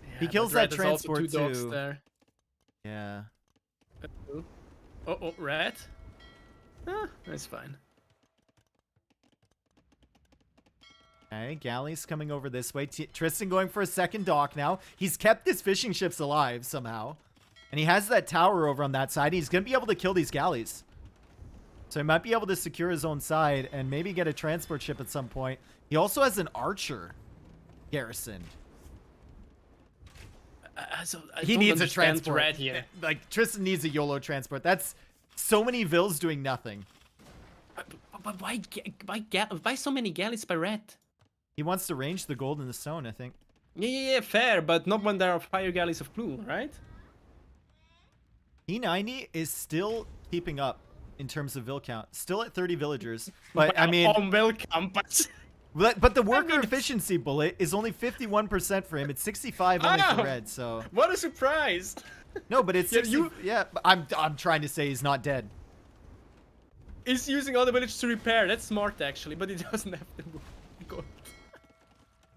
Yeah, he kills Red that has also transport two dogs too. there. Yeah. Oh, Red? Ah, that's fine. Okay, Galley's coming over this way. Tristan going for a second dock now. He's kept his fishing ships alive somehow. And he has that tower over on that side. He's going to be able to kill these galleys. So he might be able to secure his own side and maybe get a transport ship at some point. He also has an archer garrisoned. He needs a transport. Red here. Like, Tristan needs a YOLO transport. That's so many vills doing nothing. But why so many galleys by Red? He wants to range the gold in the stone, I think. Yeah, fair, but not when there are fire galleys of blue, right? T90 is still keeping up in terms of vill count. Still at 30 villagers. But, well, I mean... On welcome, But the worker efficiency bullet is only 51% for him. It's 65 only for Red, so... What a surprise! No, but it's 60... Yeah, I'm trying to say he's not dead. He's using all the village to repair. That's smart, actually, but he doesn't have the gold.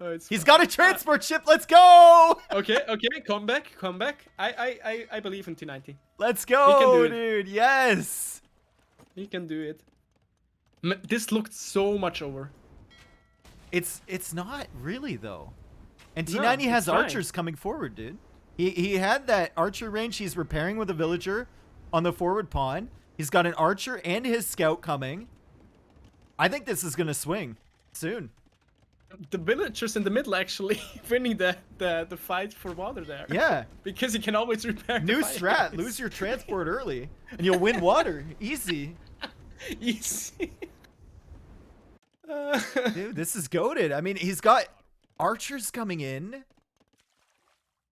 Oh, he's got a transport ship. Let's go. Okay, come back. I believe in T90. Let's go, dude. Yes. He can do it. This looked so much over. It's not really though. And T90 has archers coming forward, dude. He had that archer range. He's repairing with a villager on the forward pawn. He's got an archer and his scout coming. I think this is gonna swing soon. The villagers in the middle actually winning the fight for water there. Yeah. Because you can always repair. New strat. Lose your transport early, and you'll win water. Easy. Easy. Dude, this is goated. I mean, he's got archers coming in.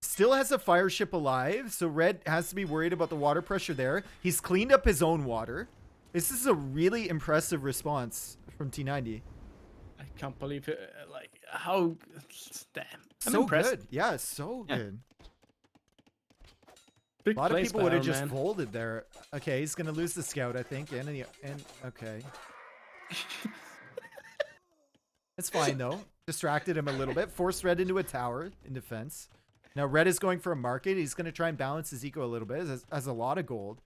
Still has a fire ship alive, so Red has to be worried about the water pressure there. He's cleaned up his own water. This is a really impressive response from T90. I can't believe it. Like, how... Damn. I'm so impressed. good. Yeah, so good. Big a lot of people would have just man. folded there. Okay, he's going to lose the scout, I think. And okay. It's fine, though. Distracted him a little bit. Forced Red into a tower in defense. Now, Red is going for a market. He's going to try and balance his eco a little bit. Has a lot of gold.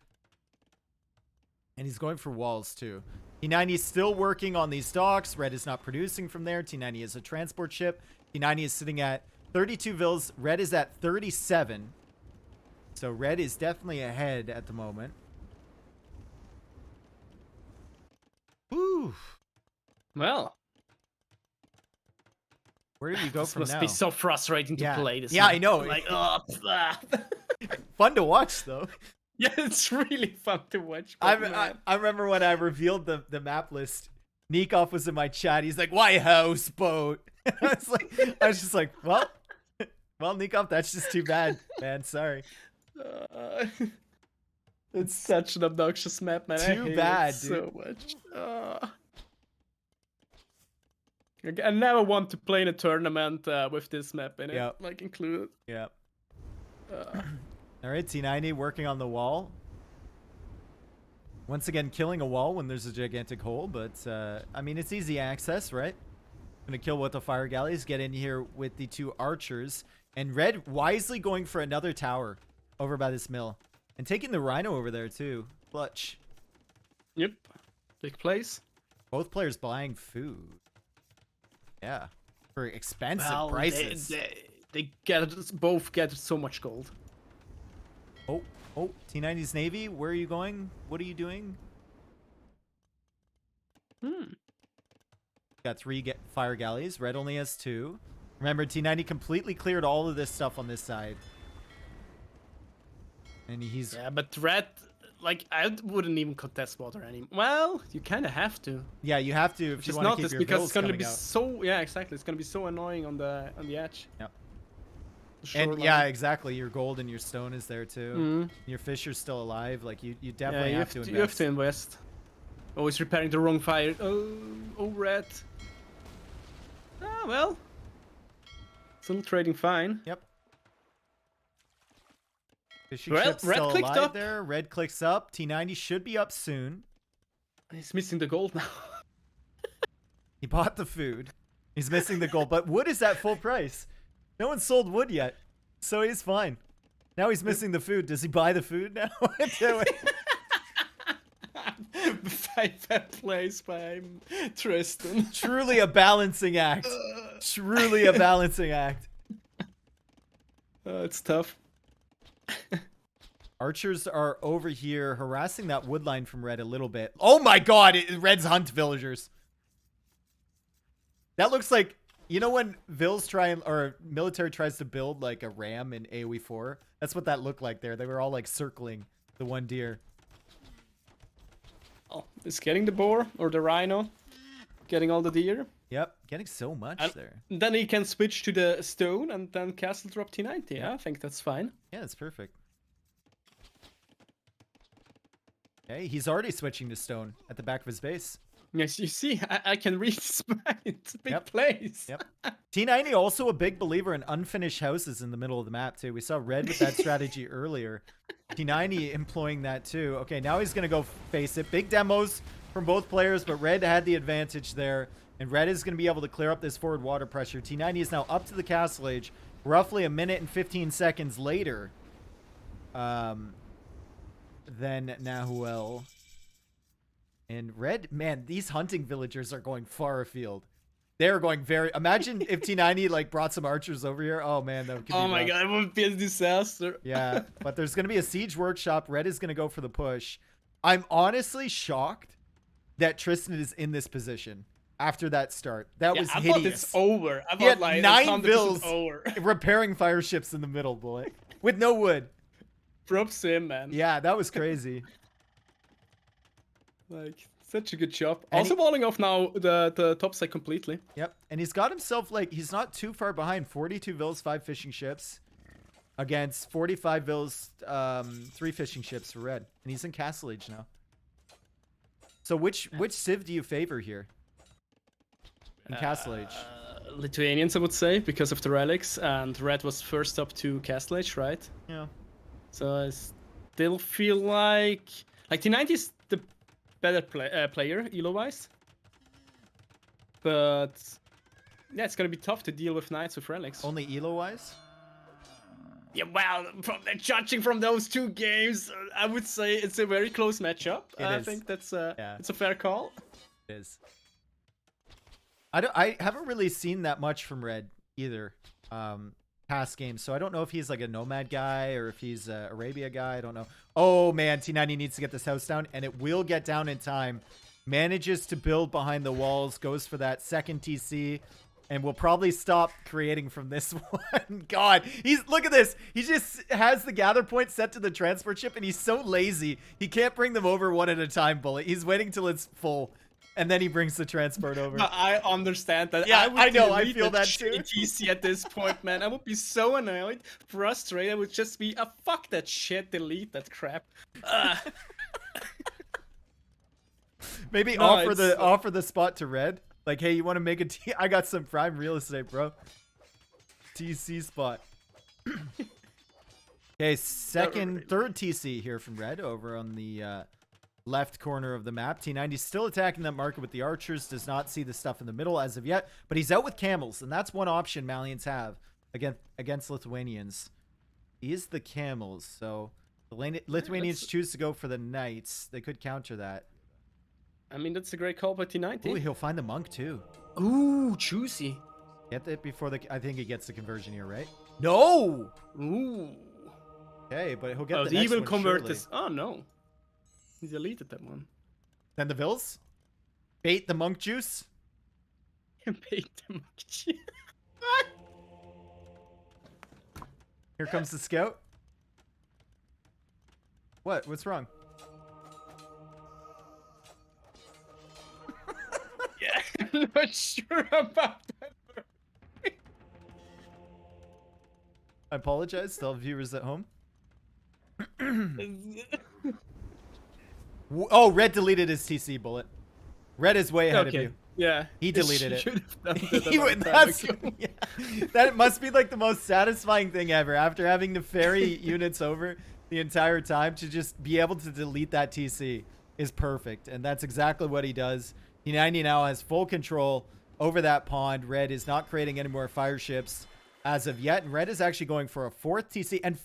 And he's going for walls, too. T90 is still working on these docks. Red is not producing from there. T90 is a transport ship. T90 is sitting at 32 vills. Red is at 37. So Red is definitely ahead at the moment. Whew. Well. Where did we go from now? This must be so frustrating to play this. Yeah, I know. Like, fun to watch, though. Yeah, it's really fun to watch. I remember when I revealed the map list. Nikov was in my chat. He's like, "Why Houseboat?" I was just like, well, Nikov, that's just too bad, man. Sorry. It's such an obnoxious map, man. Too bad, dude. So much. I never want to play in a tournament with this map in it, like included. Yeah. All right, T90 working on the wall. Once again, killing a wall when there's a gigantic hole, but I mean, it's easy access, right? Gonna kill with the fire galleys, get in here with the two archers, and Red wisely going for another tower over by this mill, and taking the rhino over there too. Clutch. Yep, big place. Both players buying food. Yeah, for expensive prices. They both get so much gold. Oh, T90's Navy, where are you going? What are you doing? Got 3 fire galleys. Red only has 2. Remember, T90 completely cleared all of this stuff on this side. And he's... Yeah, but Red, like, I wouldn't even contest water anymore. Well, you kind of have to. Yeah, you have to if you want to keep your because it's going to coming be out. so... Yeah, exactly. It's going to be so annoying on the edge. Yep. And yeah, exactly. Your gold and your stone is there too. Your fish are still alive. Like you definitely have to invest. You have to invest. Always repairing the wrong fire. Oh, Red. Ah, well. Still trading fine. Yep. Fishing Well, ship's red still clicked alive up. there. Red clicks up. T90 should be up soon. He's missing the gold now. He bought the food. He's missing the gold, but wood is at full price. No one sold wood yet, so he's fine. Now he's missing the food. Does he buy the food now? 5 plays by Tristan. Truly a balancing act. Truly a balancing act. It's tough. Archers are over here harassing that wood line from red a little bit. Oh my god, red's hunt villagers. That looks like, you know when Vils or military tries to build like a ram in AoE 4? That's what that looked like there. They were all like circling the one deer. Oh, it's getting the boar or the rhino. Getting all the deer. Yep, getting so much there. Then he can switch to the stone and then castle drop T90. Yeah, I think that's fine. Yeah, that's perfect. Okay, he's already switching to stone at the back of his base. Yes, you see, I can read his mind. It's a big place. Yep. T90 also a big believer in unfinished houses in the middle of the map too. We saw red with that strategy earlier. T90 employing that too. Okay, now he's going to go face it. Big demos from both players, but red had the advantage there. And red is going to be able to clear up this forward water pressure. T90 is now up to the castle age. Roughly a minute and 15 seconds later than Nahuel. And red, man, these hunting villagers are going far afield. They're going very... Imagine if T90 like brought some archers over here. Oh, man, that would be Oh my rough. god, it would be a disaster. Yeah, but there's going to be a siege workshop. Red is going to go for the push. I'm honestly shocked that Tristan is in this position after that start. That was I hideous. thought it's over. I He had thought like 9 it's 100% bills over. repairing fire ships in the middle, bullet, with no wood. Props to him, man. Yeah, that was crazy. Like, such a good job. And Also walling off now the top side completely. Yep, and he's got himself, like, he's not too far behind. 42 vills, 5 fishing ships against 45 vills, 3 fishing ships for red. And he's in castle age now. So which civ do you favor here in castle age? Lithuanians, I would say, because of the relics, and red was first up to castle age, right? Yeah. So I still feel like T90 is the better player elo-wise, but yeah, it's gonna be tough to deal with knights with relics. Only elo wise? Yeah, well, judging from those 2 games, I would say it's a very close matchup. I think that's it's a fair call. It is. I haven't really seen that much from red either. Past games, so I don't know if he's like a nomad guy or if he's a Arabia guy. I don't know. Oh man, T90 needs to get this house down, and it will get down in time. Manages to build behind the walls, goes for that second TC, and will probably stop creating from this one. God, look at this. He just has the gather point set to the transport ship, and he's so lazy. He can't bring them over one at a time, bullet. He's waiting till it's full. And then he brings the transport over. I understand that. Yeah, I know. I feel that too. TC at this point, man. I would be so annoyed, frustrated. I would just be, fuck that shit, delete that crap. Maybe offer the spot to red. Like, hey, you want to make a T? I got some prime real estate, bro. TC spot. Okay, third TC here from red over on the left corner of the map. T90 still attacking that market with the archers. Does not see the stuff in the middle as of yet, but he's out with camels, and that's one option Malians have against Lithuanians. Is the camels. So the Lithuanians choose to go for the knights. They could counter that. I mean, that's a great call by T90. Ooh, he'll find the monk too. Ooh, juicy. Get it before I think he gets the conversion here, right? No. Ooh. Okay, but he'll get the he next will one convert surely. this. Oh no. He deleted that one. Then the Vils? Bait the monk juice? Bait the monk juice. Here comes the scout. What? What's wrong? Yeah, I'm not sure about that. I apologize to all viewers at home. Oh, red deleted his TC, bullet. Red is way ahead of you. Yeah. He deleted it. Should have done that a He long would, time that's, ago. yeah. That must be like the most satisfying thing ever. After having to ferry units over the entire time, to just be able to delete that TC is perfect. And that's exactly what he does. T90 now has full control over that pond. Red is not creating any more fire ships as of yet. And Red is actually going for a 4th TC. And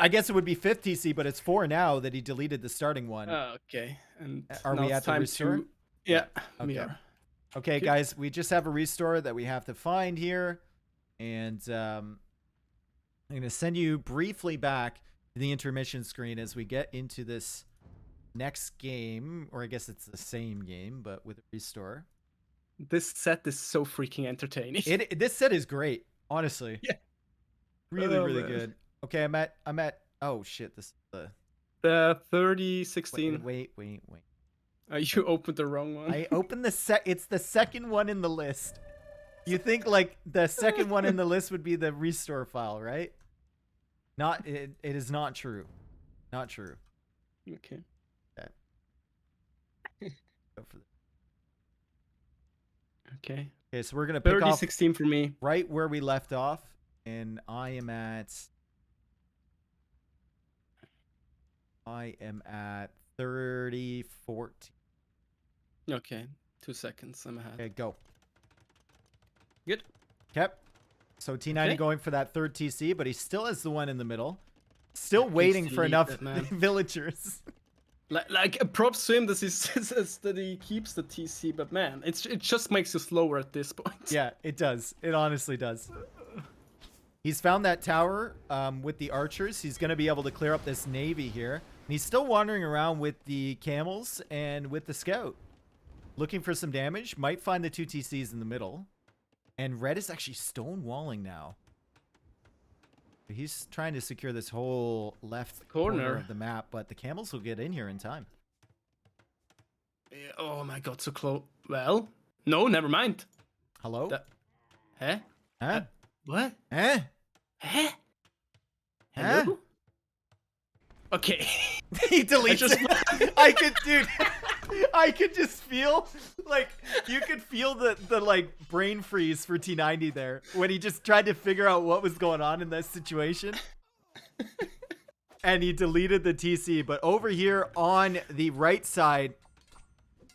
I guess it would be 5th TC, but it's 4 now that he deleted the starting one. Okay. And Are now we it's at the time restore? to... Yeah, Okay. we are. Okay, Okay. guys, we just have a restore that we have to find here. And I'm going to send you briefly back to the intermission screen as we get into this next game. Or I guess it's the same game, but with a restore. This set is so freaking entertaining. This set is great, honestly. Yeah. Really, Oh, really man. good. Okay, I'm at, oh shit, this is the... 3016. Wait. You opened the wrong one. I opened it's the second one in the list. You think like the second one in the list would be the restore file, right? It is not true. Not true. Okay. Go for Okay. Okay, so we're gonna pick off 3016 for me. right where we left off, and I am at 3014. Okay. 2 seconds. I'm ahead. Okay, go. Good. Okay. So T90 Okay. going for that 3rd TC, but he still has the one in the middle. Still waiting for delete enough that, man. villagers. Like props to him that he keeps the TC, but man, it just makes you slower at this point. Yeah, it does. It honestly does. He's found that tower with the archers. He's going to be able to clear up this navy here. And he's still wandering around with the camels and with the scout. Looking for some damage. Might find the 2 TCs in the middle. And Red is actually stonewalling now. He's trying to secure this whole left corner of the map, but the camels will get in here in time. Yeah, oh my god, so close. Well, no, never mind. Hello? Huh? Huh? What? Eh? Huh? Huh? Hello? Okay. He deletes it. I could, dude. I could just feel, like, you could feel the like brain freeze for T90 there when he just tried to figure out what was going on in that situation. And he deleted the TC. But over here on the right side,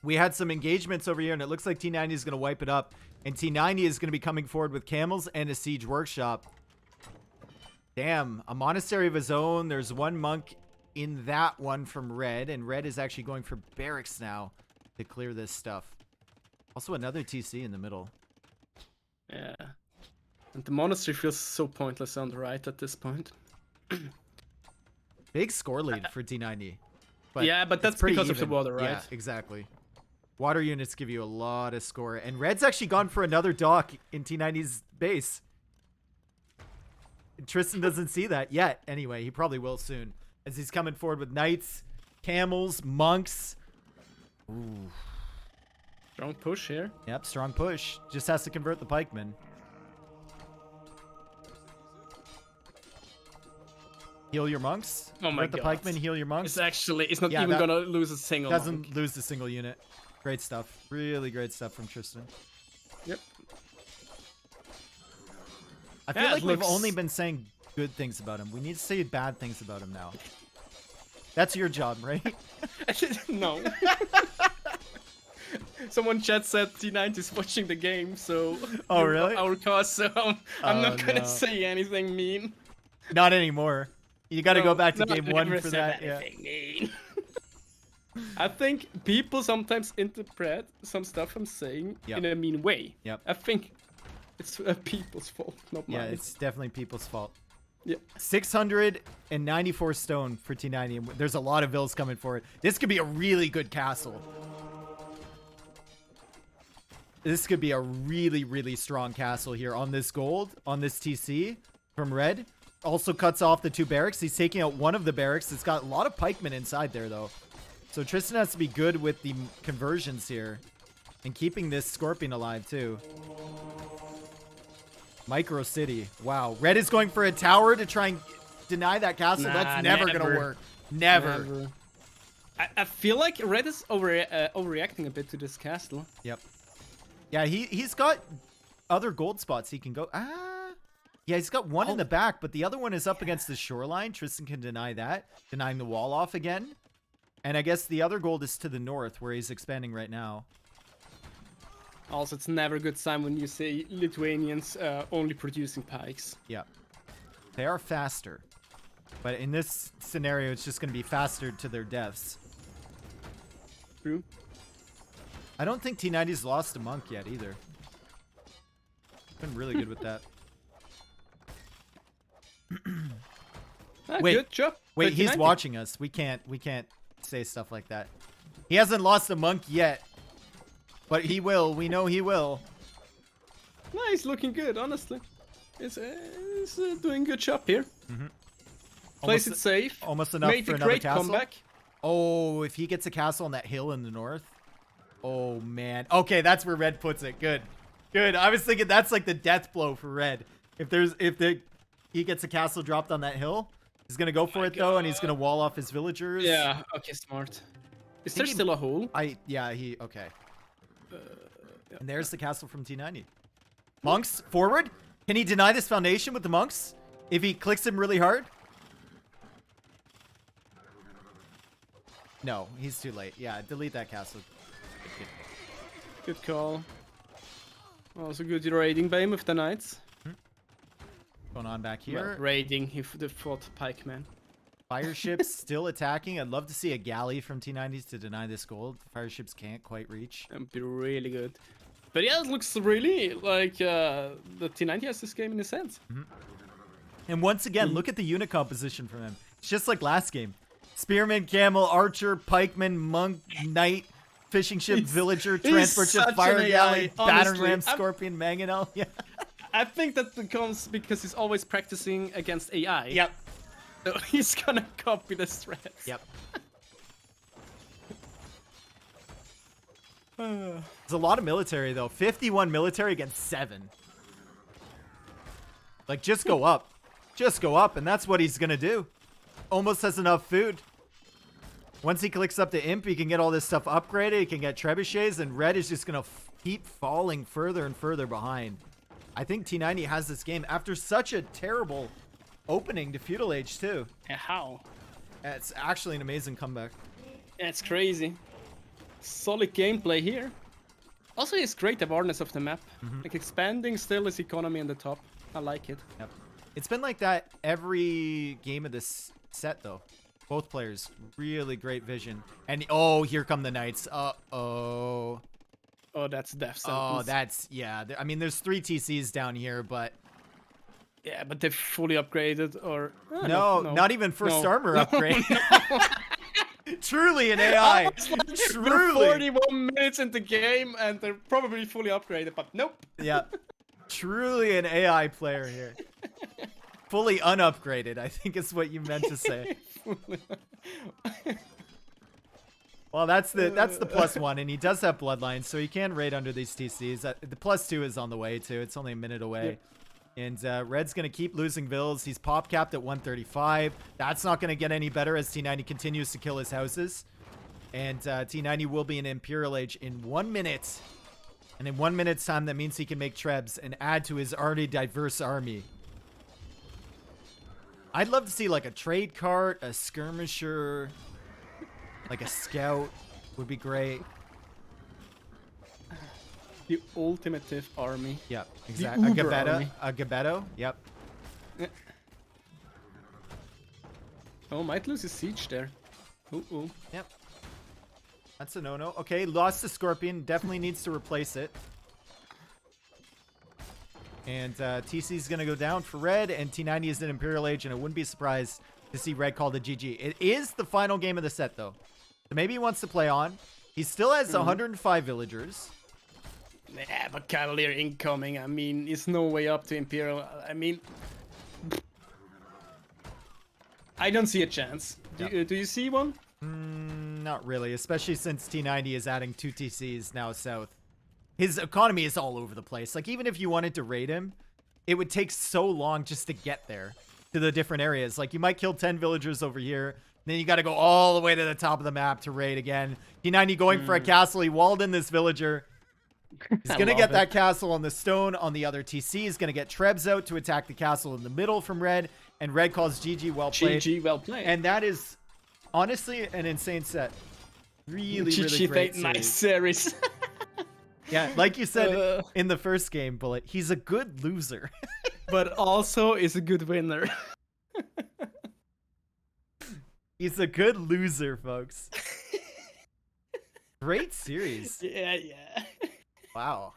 we had some engagements over here, and it looks like T90 is going to wipe it up. And T90 is going to be coming forward with camels and a siege workshop. Damn, a monastery of his own. There's one monk in that one from Red, and Red is actually going for barracks now to clear this stuff. Also another TC in the middle. Yeah. And the monastery feels so pointless on the right at this point. Big score lead for T90. Yeah, but that's pretty because of the even. water, right? Yeah, exactly. Water units give you a lot of score. And Red's actually gone for another dock in T90's base. Tristan doesn't see that yet. Anyway, he probably will soon. As he's coming forward with knights, camels, monks. Ooh. Strong push here. Yep, strong push. Just has to convert the pikemen. Heal your monks. Oh my Convert the god. pikemen, heal your monks. It's not even gonna lose a single Doesn't monk. lose a single unit. Great stuff. Really great stuff from Tristan. Yep. I feel Yeah, like it we've looks- only been saying good things about him. We need to say bad things about him now. That's your job, right? No. Someone chat said T90 is watching the game, so Oh, really? our cause. So I'm not gonna no. say anything mean. Not anymore. You got to go back to No, game I one never for said that. Yeah. anything mean. I think people sometimes interpret some stuff I'm saying Yep. in a mean way. Yep. I think it's people's fault, not mine. Yeah, it's definitely people's fault. Yeah. 694 stone for T90. And there's a lot of vills coming for it. This could be a really good castle. This could be a really, really strong castle here on this gold, on this TC from Red. Also cuts off the 2 barracks. He's taking out one of the barracks. It's got a lot of pikemen inside there, though. So Tristan has to be good with the conversions here and keeping this Scorpion alive, too. Micro City. Wow. Red is going for a tower to try and deny that castle. Nah, That's never going to never. work. Never. I feel like Red is overreacting a bit to this castle. Yep. Yeah, he's got other gold spots he can go. Yeah, he's got one in the back, but the other one is up against the shoreline. Tristan can deny that, denying the wall off again. And I guess the other gold is to the north, where he's expanding right now. Also, it's never a good sign when you say Lithuanians only producing pikes. Yeah. They are faster. But in this scenario, it's just going to be faster to their deaths. True. I don't think T90's lost a monk yet, either. Been really good with that. Wait, good job. Wait, he's watching us. We can't say stuff like that. He hasn't lost a monk yet. But he will. We know he will. No, he's looking good, honestly. He's doing a good job here. Mm-hmm. Plays it safe. Almost enough Made for a another great castle. comeback. Oh, if he gets a castle on that hill in the north. Oh, man. Okay, that's where Red puts it. Good. Good. I was thinking that's like the death blow for Red. He gets a castle dropped on that hill, he's going to go for it, though, and he's going to wall off his villagers. Yeah, okay, smart. Is there still a hole? Okay. And there's the castle from T90. Monks, forward. Can he deny this foundation with the monks? If he clicks him really hard? No, he's too late. Yeah, delete that castle. Good call. Also good raiding by him with the knights. Going on back here. Well, raiding, he fought pikemen. Fire ships still attacking. I'd love to see a galley from T90s to deny this gold. Fire ships can't quite reach. That'd be really good. But yeah, it looks really like the T90 has this game in a sense. Mm-hmm. And once again, look at the unit composition from him. It's just like last game. Spearman, camel, archer, pikeman, monk, knight, fishing ship, villager, transport ship, fire galley, battering ram, scorpion, mangonel. Yeah. I think that comes because he's always practicing against AI. Yep. So he's gonna copy the strats. Yep. There's a lot of military, though. 51 military against 7. Like, just go up. Just go up, and that's what he's gonna do. Almost has enough food. Once he clicks up to Imp, he can get all this stuff upgraded. He can get trebuchets, and Red is just gonna keep falling further and further behind. I think T90 has this game after such a terrible opening to Feudal Age, too. Yeah, how? It's actually an amazing comeback. Yeah, it's crazy. Solid gameplay here. Also, he has great awareness of the map. Like, expanding still his economy on the top. I like it. Yep. It's been like that every game of this set, though. Both players, really great vision. And, oh, here come the knights. Uh-oh. Oh, that's death sentence. Oh, that's, yeah. I mean, there's 3 TCs down here, but... Yeah, but they're fully upgraded, or... no, not even first armor upgrade. Truly an AI. Truly. 41 minutes in the game, and they're probably fully upgraded, but nope. Yeah. Truly an AI player here. Fully unupgraded, I think is what you meant to say. Well, that's the +1, and he does have bloodlines, so he can raid under these TCs. The +2 is on the way too. It's only a minute away. Yep. And Red's gonna keep losing vills. He's pop capped at 135. That's not gonna get any better as T90 continues to kill his houses. And T90 will be in Imperial Age in 1 minute. And in 1 minute's time, that means he can make trebs and add to his already diverse army. I'd love to see like a trade cart, a skirmisher, like a scout would be great. The ultimate army. Yep, exactly. A Gabetto. Yep. Yeah. Oh, might lose his siege there. Ooh. Yep. That's a no-no. Okay, lost the Scorpion. Definitely needs to replace it. And TC's going to go down for Red, and T90 is in Imperial Age, and I wouldn't be surprised to see Red call the GG. It is the final game of the set, though. So maybe he wants to play on. He still has 105 villagers. Yeah, but Cavalier incoming. I mean, it's no way up to Imperial. I mean, I don't see a chance. Do you see one? Not really, especially since T90 is adding 2 TCs now south. His economy is all over the place. Like, even if you wanted to raid him, it would take so long just to get there to the different areas. Like, you might kill 10 villagers over here, Then you got to go all the way to the top of the map to raid again. T90 going for a castle. He walled in this villager. He's going to get that castle on the stone on the other TC. He's going to get Trebs out to attack the castle in the middle from red. And red calls GG, well played. GG, well played. And that is honestly an insane set. Really, really GG, great nice series. Yeah, like you said in the first game, Bullet, he's a good loser. But also is a good winner. He's a good loser, folks. Great series. Yeah, yeah. Wow.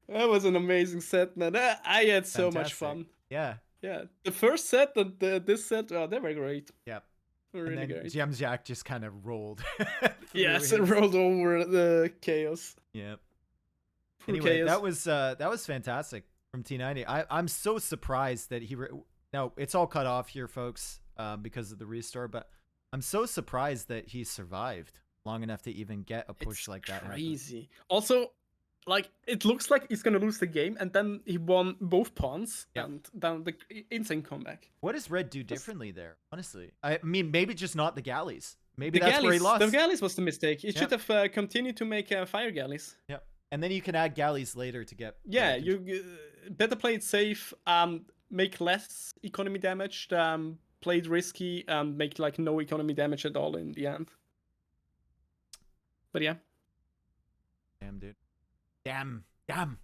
That was an amazing set, man. I had so much fun. Yeah. Yeah. The first set and this set, they were great. Yep. Really and then great. Gems Jack just kind of rolled. Yes, it rolled over the chaos. Yep. Poor Anyway, chaos. that was fantastic from T90. I'm so surprised that he now it's all cut off here, folks, because of the restore, but I'm so surprised that he survived long enough to even get a push like that. Crazy. Also, like, it looks like he's gonna lose the game, and then he won both pawns, and then the insane comeback. What does Red do differently there? Honestly, I mean, maybe just not the galleys. Maybe that's where he lost. The galleys was the mistake. He should have continued to make fire galleys. Yep. And then you can add galleys later to get. Yeah, you better play it safe. Make less economy damage. Play it risky and make like no economy damage at all in the end. But yeah. Damn, dude. Damn. Jam.